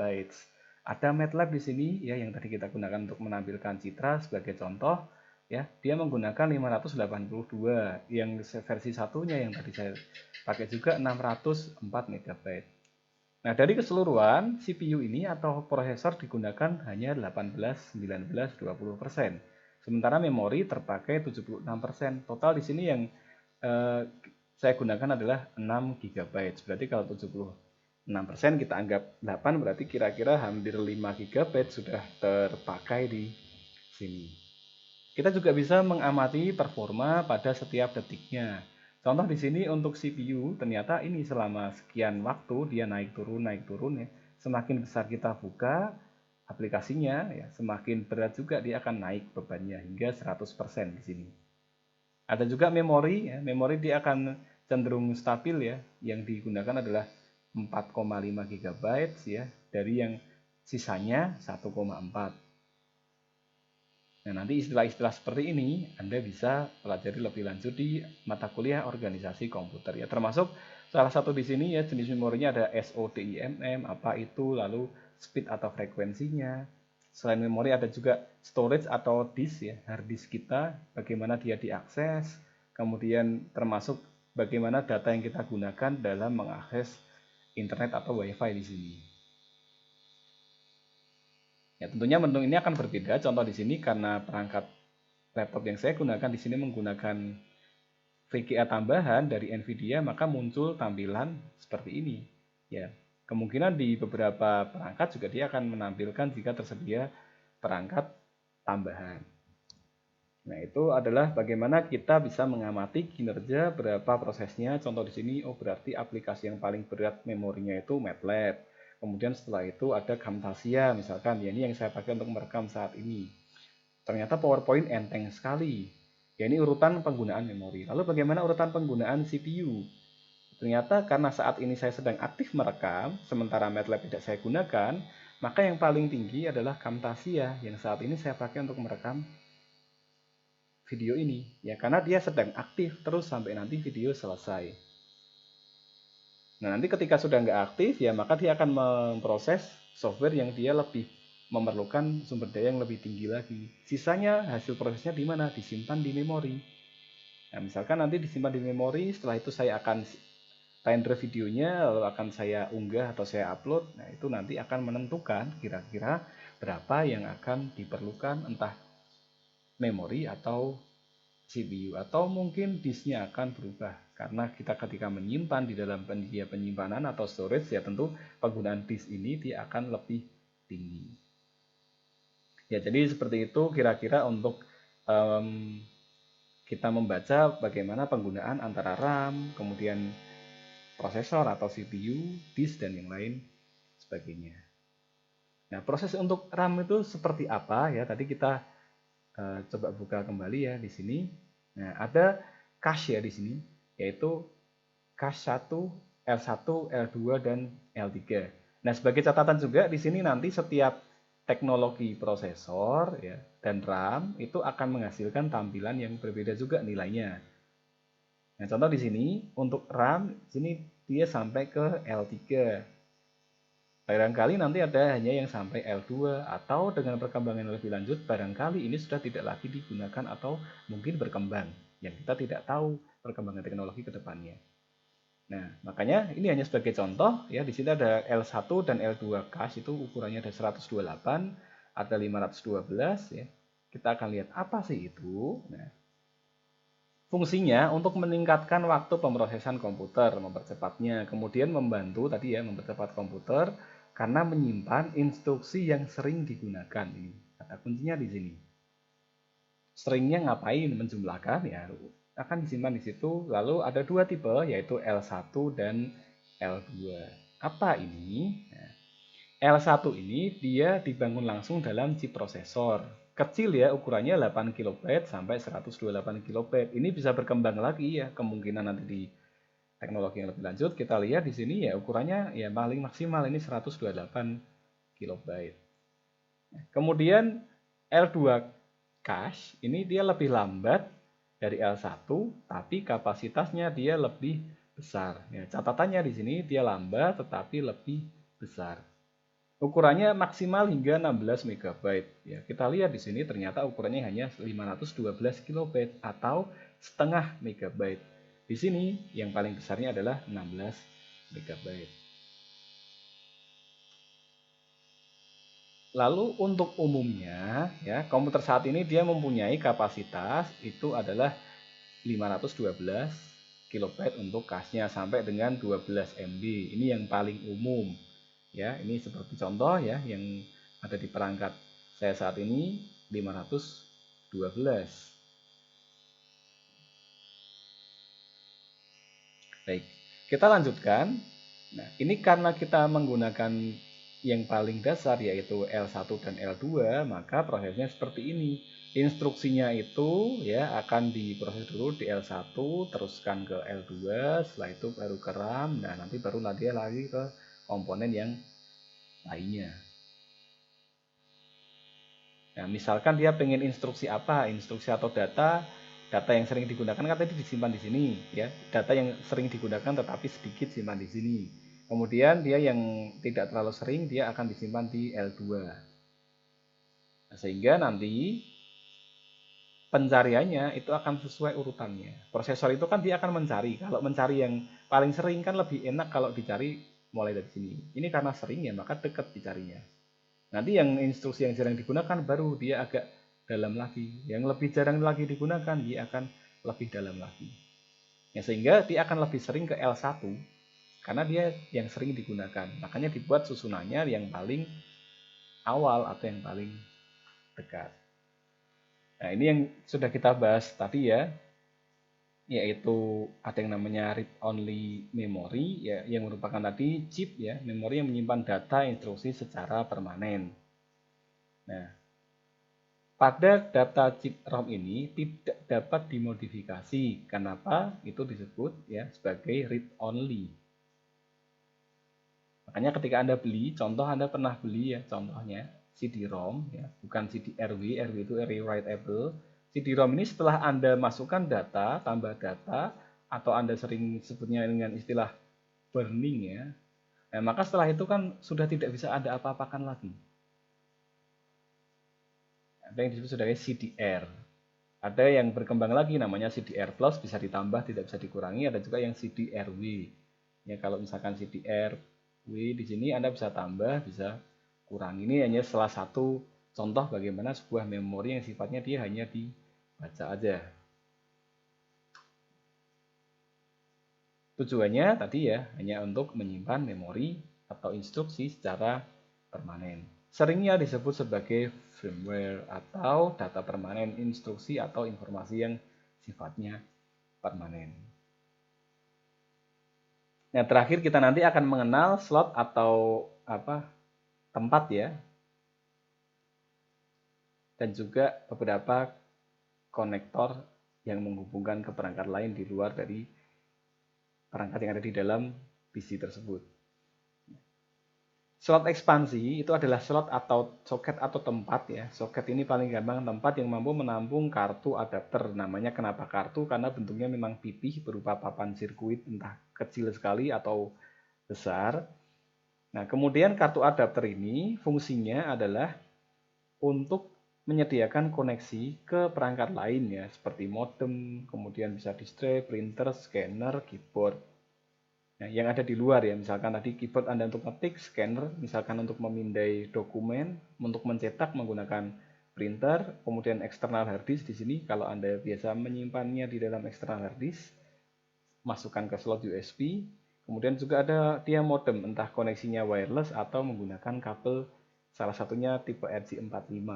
Ada MATLAB di sini ya yang tadi kita gunakan untuk menampilkan citra sebagai contoh ya. Dia menggunakan 582 yang versi satunya yang tadi saya pakai juga 604 MB. Nah, dari keseluruhan CPU ini atau prosesor digunakan hanya 18, 19, 20%. Sementara memori terpakai 76%. Total di sini yang saya gunakan adalah 6 GB. Berarti kalau 76% kita anggap 8, berarti kira-kira hampir 5 GB sudah terpakai di sini. Kita juga bisa mengamati performa pada setiap detiknya. Contoh di sini untuk CPU, ternyata ini selama sekian waktu dia naik turun ya. Semakin besar kita buka aplikasinya, ya, semakin berat juga dia akan naik bebannya hingga 100% di sini. Ada juga memori, ya. Memori dia akan cenderung stabil ya. Yang digunakan adalah 4,5 GB ya, dari yang sisanya 1,4. Nah, nanti istilah-istilah seperti ini Anda bisa pelajari lebih lanjut di mata kuliah organisasi komputer ya. Termasuk salah satu di sini ya jenis memorinya ada SODIMM, apa itu, lalu speed atau frekuensinya. Selain memori ada juga storage atau disk ya, hard disk kita, bagaimana dia diakses, kemudian termasuk bagaimana data yang kita gunakan dalam mengakses internet atau wifi di sini. Ya, tentunya menu ini akan berbeda. Contoh di sini karena perangkat laptop yang saya gunakan di sini menggunakan VGA tambahan dari Nvidia, maka muncul tampilan seperti ini. Ya, kemungkinan di beberapa perangkat juga dia akan menampilkan jika tersedia perangkat tambahan. Nah, itu adalah bagaimana kita bisa mengamati kinerja berapa prosesnya. Contoh di sini, oh berarti aplikasi yang paling berat memorinya itu MATLAB. Kemudian setelah itu ada Camtasia misalkan, ya ini yang saya pakai untuk merekam saat ini. Ternyata PowerPoint enteng sekali. Ya ini urutan penggunaan memori. Lalu bagaimana urutan penggunaan CPU? Ternyata karena saat ini saya sedang aktif merekam, sementara MATLAB tidak saya gunakan, maka yang paling tinggi adalah Camtasia yang saat ini saya pakai untuk merekam video ini. Ya karena dia sedang aktif terus sampai nanti video selesai. Nah, nanti ketika sudah nggak aktif, ya maka dia akan memproses software yang dia lebih memerlukan sumber daya yang lebih tinggi lagi. Sisanya hasil prosesnya di mana? Disimpan di memori. Nah, misalkan nanti disimpan di memori, setelah itu saya akan render videonya, lalu akan saya unggah atau saya upload. Nah, itu nanti akan menentukan kira-kira berapa yang akan diperlukan, entah memori atau CPU, atau mungkin disknya akan berubah karena kita ketika menyimpan di dalam penyedia penyimpanan atau storage, ya tentu penggunaan disk ini dia akan lebih tinggi. Ya, jadi seperti itu kira-kira untuk kita membaca bagaimana penggunaan antara RAM, kemudian prosesor atau CPU, disk, dan yang lain sebagainya. Nah, proses untuk RAM itu seperti apa ya? Tadi kita coba buka kembali ya di sini. Nah, ada cache ya di sini, yaitu cache 1, L1, L2, dan L3. Nah, sebagai catatan juga di sini nanti setiap teknologi prosesor ya dan RAM itu akan menghasilkan tampilan yang berbeda juga nilainya. Nah, contoh di sini untuk RAM, sini dia sampai ke L3. Barangkali nanti ada hanya yang sampai L2, atau dengan perkembangan yang lebih lanjut barangkali ini sudah tidak lagi digunakan atau mungkin berkembang yang kita tidak tahu perkembangan teknologi ke depannya. Nah, makanya ini hanya sebagai contoh ya, di sini ada L1 dan L2 cache, itu ukurannya ada 128, ada 512 ya. Kita akan lihat apa sih itu. Nah, fungsinya untuk meningkatkan waktu pemrosesan komputer, mempercepatnya, kemudian membantu tadi ya, mempercepat komputer karena menyimpan instruksi yang sering digunakan. Ini kata kuncinya di sini. Seringnya ngapain? Menjumlahkan ya, akan disimpan di situ. Lalu ada dua tipe, yaitu L1 dan L2. Apa ini? Nah, L1 ini dia dibangun langsung dalam chip prosesor. Kecil ya, ukurannya 8 kilobyte sampai 128 kilobyte. Ini bisa berkembang lagi ya, kemungkinan nanti di teknologi yang lebih lanjut. Kita lihat di sini ya, ukurannya ya paling maksimal ini 128 kilobyte. Kemudian L2 cache ini dia lebih lambat dari L1, tapi kapasitasnya dia lebih besar. Ya, catatannya di sini dia lambat tetapi lebih besar. Ukurannya maksimal hingga 16 MB. Ya, kita lihat di sini ternyata ukurannya hanya 512 kilobyte atau setengah megabyte. Di sini yang paling besarnya adalah 16 MB. Lalu untuk umumnya ya, komputer saat ini dia mempunyai kapasitas itu adalah 512 kilobyte untuk cache-nya sampai dengan 12 MB. Ini yang paling umum. Ya, ini seperti contoh ya yang ada di perangkat saya saat ini 512. Baik, kita lanjutkan. Nah, ini karena kita menggunakan yang paling dasar yaitu L1 dan L2, maka prosesnya seperti ini. Instruksinya itu ya akan diproses dulu di L1, teruskan ke L2, setelah itu baru ke RAM, nah nanti baru dia lagi ke komponen yang lainnya. Nah, misalkan dia pengen instruksi apa, instruksi atau data yang sering digunakan kan tadi disimpan di sini ya. Data yang sering digunakan tetapi sedikit simpan di sini. Kemudian dia yang tidak terlalu sering dia akan disimpan di L2. Nah, sehingga nanti pencariannya itu akan sesuai urutannya. Prosesor itu kan dia akan mencari. Kalau mencari yang paling sering kan lebih enak kalau dicari mulai dari sini. Ini karena sering ya maka dekat dicarinya. Nanti yang instruksi yang jarang digunakan baru dia agak dalam lagi. Yang lebih jarang lagi digunakan dia akan lebih dalam lagi. Ya, sehingga dia akan lebih sering ke L1 karena dia yang sering digunakan. Makanya dibuat susunannya yang paling awal atau yang paling dekat. Nah, ini yang sudah kita bahas tadi ya, yaitu ada yang namanya read only memory ya, yang merupakan tadi chip ya, memori yang menyimpan data instruksi secara permanen. Nah, pada data chip ROM ini tidak dapat dimodifikasi. Kenapa? Itu disebut ya sebagai read only. Makanya ketika Anda beli, contoh Anda pernah beli ya, contohnya CD-ROM ya, bukan CD-RW, RW itu Area Writable. CD-ROM ini setelah Anda masukkan data, tambah data, atau Anda sering sebutnya dengan istilah burning ya. Nah, maka setelah itu kan sudah tidak bisa ada apa-apakan lagi. Ada yang disebut sebagai CDR. Ada yang berkembang lagi namanya CDR plus, bisa ditambah tidak bisa dikurangi. Ada juga yang CDRW. Ya, kalau misalkan CDRW di sini Anda bisa tambah, bisa kurang. Ini hanya salah satu contoh bagaimana sebuah memori yang sifatnya dia hanya dibaca aja. Tujuannya tadi ya hanya untuk menyimpan memori atau instruksi secara permanen. Seringnya disebut sebagai firmware atau data permanen, instruksi atau informasi yang sifatnya permanen. Nah, terakhir kita nanti akan mengenal slot atau tempat ya, dan juga beberapa konektor yang menghubungkan ke perangkat lain di luar dari perangkat yang ada di dalam PC tersebut. Slot ekspansi itu adalah slot atau soket atau tempat ya. Soket ini paling gampang tempat yang mampu menampung kartu adapter. Namanya kenapa kartu? Karena bentuknya memang pipih berupa papan sirkuit entah kecil sekali atau besar. Nah, kemudian kartu adapter ini fungsinya adalah untuk menyediakan koneksi ke perangkat lain ya, seperti modem, kemudian bisa display, printer, scanner, keyboard. Nah, yang ada di luar ya, misalkan tadi keyboard Anda untuk ngetik, scanner, misalkan untuk memindai dokumen, untuk mencetak menggunakan printer, kemudian eksternal hard disk di sini, kalau Anda biasa menyimpannya di dalam eksternal hard disk, masukkan ke slot USB, kemudian juga ada dia modem, entah koneksinya wireless atau menggunakan kabel, salah satunya tipe RJ45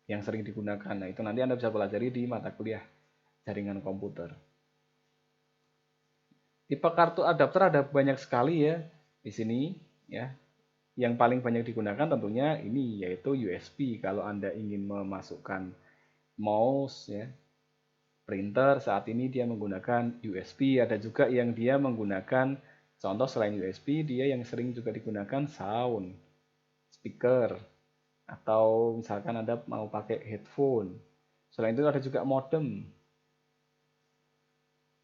yang sering digunakan. Nah, itu nanti Anda bisa pelajari di mata kuliah jaringan komputer. Tipe kartu adapter ada banyak sekali ya di sini ya. Yang paling banyak digunakan tentunya ini yaitu USB. Kalau Anda ingin memasukkan mouse ya, printer saat ini dia menggunakan USB. Ada juga yang dia menggunakan contoh selain USB dia yang sering juga digunakan sound, speaker atau misalkan Anda mau pakai headphone. Selain itu ada juga modem.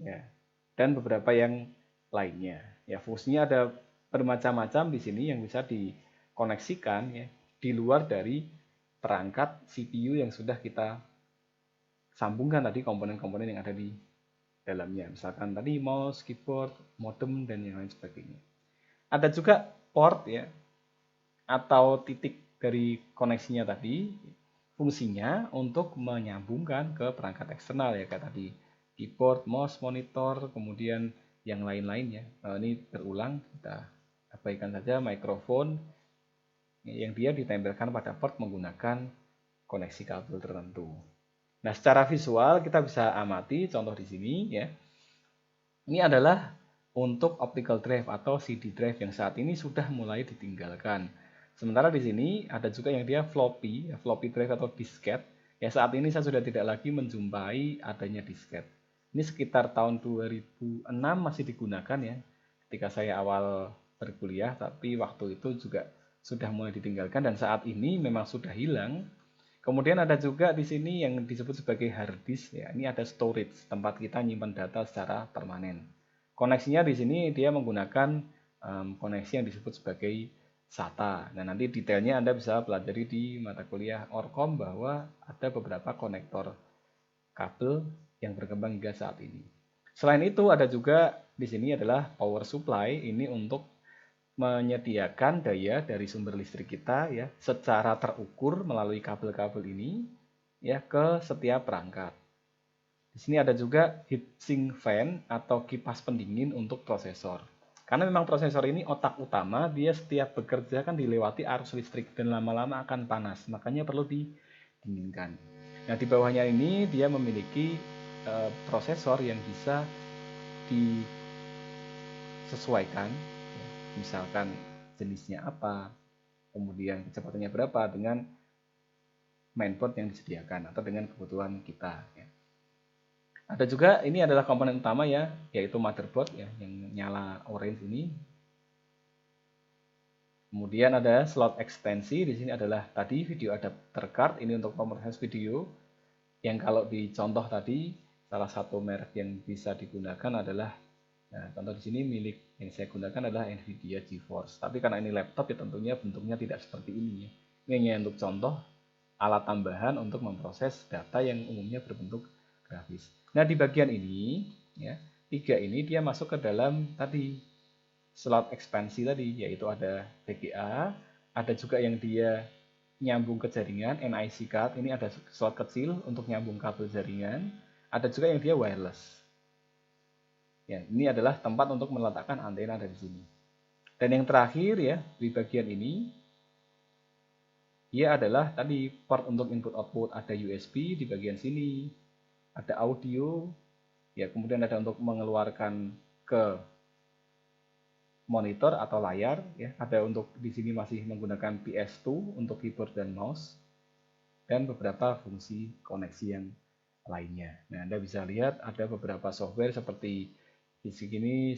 Ya, dan beberapa yang lainnya. Ya, fungsinya ada bermacam-macam di sini yang bisa dikoneksikan ya di luar dari perangkat CPU yang sudah kita sambungkan tadi komponen-komponen yang ada di dalamnya. Misalkan tadi mouse, keyboard, modem dan yang lain sebagainya. Ada juga port ya atau titik dari koneksinya tadi fungsinya untuk menyambungkan ke perangkat eksternal ya kayak tadi keyboard, mouse, monitor, kemudian yang lain-lainnya. Ini berulang, kita abaikan saja mikrofon yang dia ditempelkan pada port menggunakan koneksi kabel tertentu. Nah, secara visual kita bisa amati contoh di sini ya. Ini adalah untuk optical drive atau CD drive yang saat ini sudah mulai ditinggalkan. Sementara di sini ada juga yang dia floppy, floppy drive atau disket. Ya saat ini saya sudah tidak lagi menjumpai adanya disket. Ini sekitar tahun 2006 masih digunakan ya, ketika saya awal berkuliah, tapi waktu itu juga sudah mulai ditinggalkan dan saat ini memang sudah hilang. Kemudian ada juga di sini yang disebut sebagai hard disk ya. Ini ada storage, tempat kita nyimpan data secara permanen. Koneksinya di sini dia menggunakan koneksi yang disebut sebagai SATA. Nah, nanti detailnya Anda bisa pelajari di mata kuliah Orkom bahwa ada beberapa konektor kabel yang berkembang hingga saat ini. Selain itu ada juga di sini adalah power supply, ini untuk menyediakan daya dari sumber listrik kita ya secara terukur melalui kabel-kabel ini ya ke setiap perangkat. Di sini ada juga heatsink fan atau kipas pendingin untuk prosesor. Karena memang prosesor ini otak utama, dia setiap bekerja kan dilewati arus listrik dan lama-lama akan panas, makanya perlu didinginkan. Nah, di bawahnya ini dia memiliki prosesor yang bisa disesuaikan, misalkan jenisnya apa, kemudian kecepatannya berapa dengan mainboard yang disediakan atau dengan kebutuhan kita. Ya. Ada juga ini adalah komponen utama ya, yaitu motherboard ya, yang nyala orange ini. Kemudian ada slot ekstensi, di sini adalah tadi video adapter card, ini untuk pemroses video. Yang kalau di contoh tadi, salah satu merek yang bisa digunakan adalah Nah, contoh di sini milik yang saya gunakan adalah Nvidia GeForce. Tapi karena ini laptop ya tentunya bentuknya tidak seperti ini ya. Ini hanya untuk contoh alat tambahan untuk memproses data yang umumnya berbentuk grafis. Nah, di bagian ini ya, 3 ini dia masuk ke dalam tadi slot ekspansi tadi, yaitu ada VGA, ada juga yang dia nyambung ke jaringan, NIC card, ini ada slot kecil untuk nyambung kabel jaringan, ada juga yang dia wireless. Ya, ini adalah tempat untuk meletakkan antena dari sini. Dan yang terakhir ya, di bagian ini, dia adalah tadi port untuk input output, ada USB di bagian sini, ada audio, ya kemudian ada untuk mengeluarkan ke monitor atau layar, ya ada untuk di sini masih menggunakan PS2 untuk keyboard dan mouse, dan beberapa fungsi koneksi yang lainnya. Nah, Anda bisa lihat ada beberapa software seperti di sini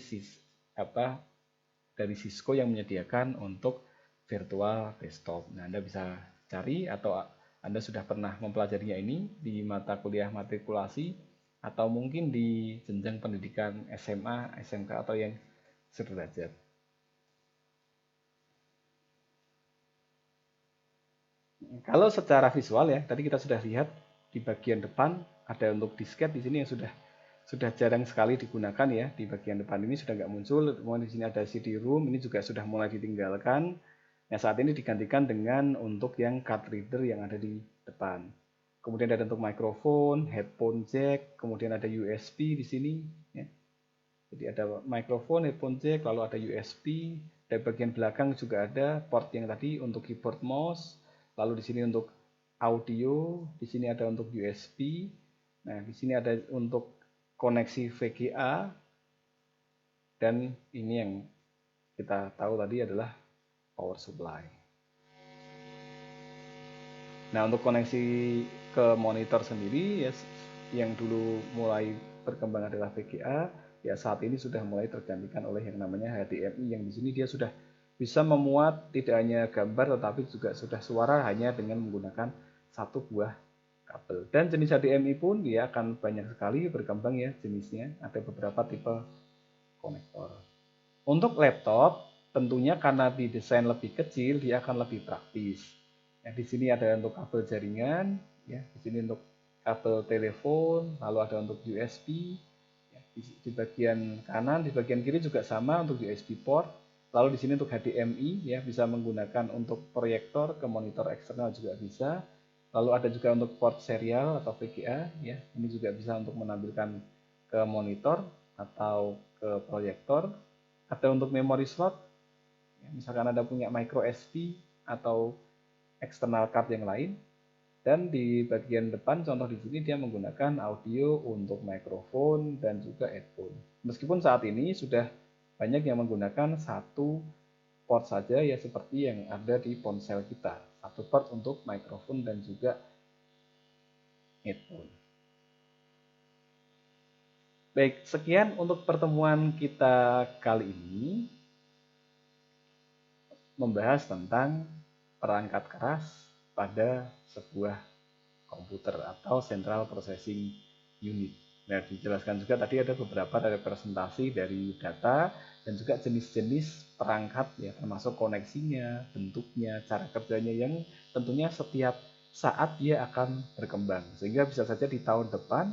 dari Cisco yang menyediakan untuk virtual desktop. Nah, Anda bisa cari atau Anda sudah pernah mempelajarinya ini di mata kuliah matrikulasi atau mungkin di jenjang pendidikan SMA, SMK atau yang sederajat. Kalau secara visual ya, tadi kita sudah lihat di bagian depan ada untuk disket di sini yang sudah jarang sekali digunakan ya. Di bagian depan ini sudah nggak muncul. Kemudian di sini ada CD-ROM, ini juga sudah mulai ditinggalkan. Nah, saat ini digantikan dengan untuk yang card reader yang ada di depan. Kemudian ada untuk mikrofon, headphone jack, kemudian ada USB di sini. Ya. Jadi ada mikrofon, headphone jack, lalu ada USB. Dari bagian belakang juga ada port yang tadi untuk keyboard mouse. Lalu di sini untuk audio, di sini ada untuk USB. Nah, di sini ada untuk koneksi VGA, dan ini yang kita tahu tadi adalah power supply. Nah, untuk koneksi ke monitor sendiri ya, yang dulu mulai berkembang adalah VGA, ya saat ini sudah mulai tergantikan oleh yang namanya HDMI, yang di sini dia sudah bisa memuat tidak hanya gambar tetapi juga sudah suara hanya dengan menggunakan satu buah kabel. Dan jenis HDMI pun dia akan banyak sekali berkembang ya jenisnya, ada beberapa tipe konektor. Untuk laptop, tentunya karena didesain lebih kecil, dia akan lebih praktis. Ya, di sini ada untuk kabel jaringan, ya, di sini untuk kabel telepon, lalu ada untuk USB. Ya, di bagian kanan, di bagian kiri juga sama untuk USB port. Lalu di sini untuk HDMI, ya, bisa menggunakan untuk proyektor ke monitor eksternal juga bisa. Lalu ada juga untuk port serial atau VGA, ya, ini juga bisa untuk menampilkan ke monitor atau ke proyektor. Ada untuk memory slot, misalkan Anda punya micro SD atau external card yang lain. Dan di bagian depan contoh di sini dia menggunakan audio untuk mikrofon dan juga headphone. Meskipun saat ini sudah banyak yang menggunakan satu port saja ya, seperti yang ada di ponsel kita. Satu port untuk mikrofon dan juga headphone. Baik, sekian untuk pertemuan kita kali ini, membahas tentang perangkat keras pada sebuah komputer atau Central Processing Unit. Nah, dijelaskan juga tadi ada beberapa representasi dari data dan juga jenis-jenis perangkat ya, termasuk koneksinya, bentuknya, cara kerjanya yang tentunya setiap saat dia akan berkembang. Sehingga bisa saja di tahun depan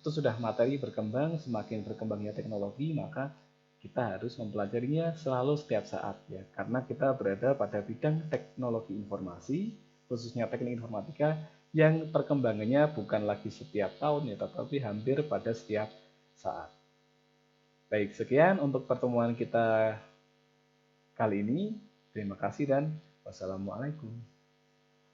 itu sudah materi berkembang, semakin berkembangnya teknologi, maka kita harus mempelajarinya selalu setiap saat ya, karena kita berada pada bidang teknologi informasi, khususnya teknik informatika yang perkembangannya bukan lagi setiap tahun ya, tetapi hampir pada setiap saat. Baik, sekian untuk pertemuan kita kali ini. Terima kasih dan wassalamualaikum.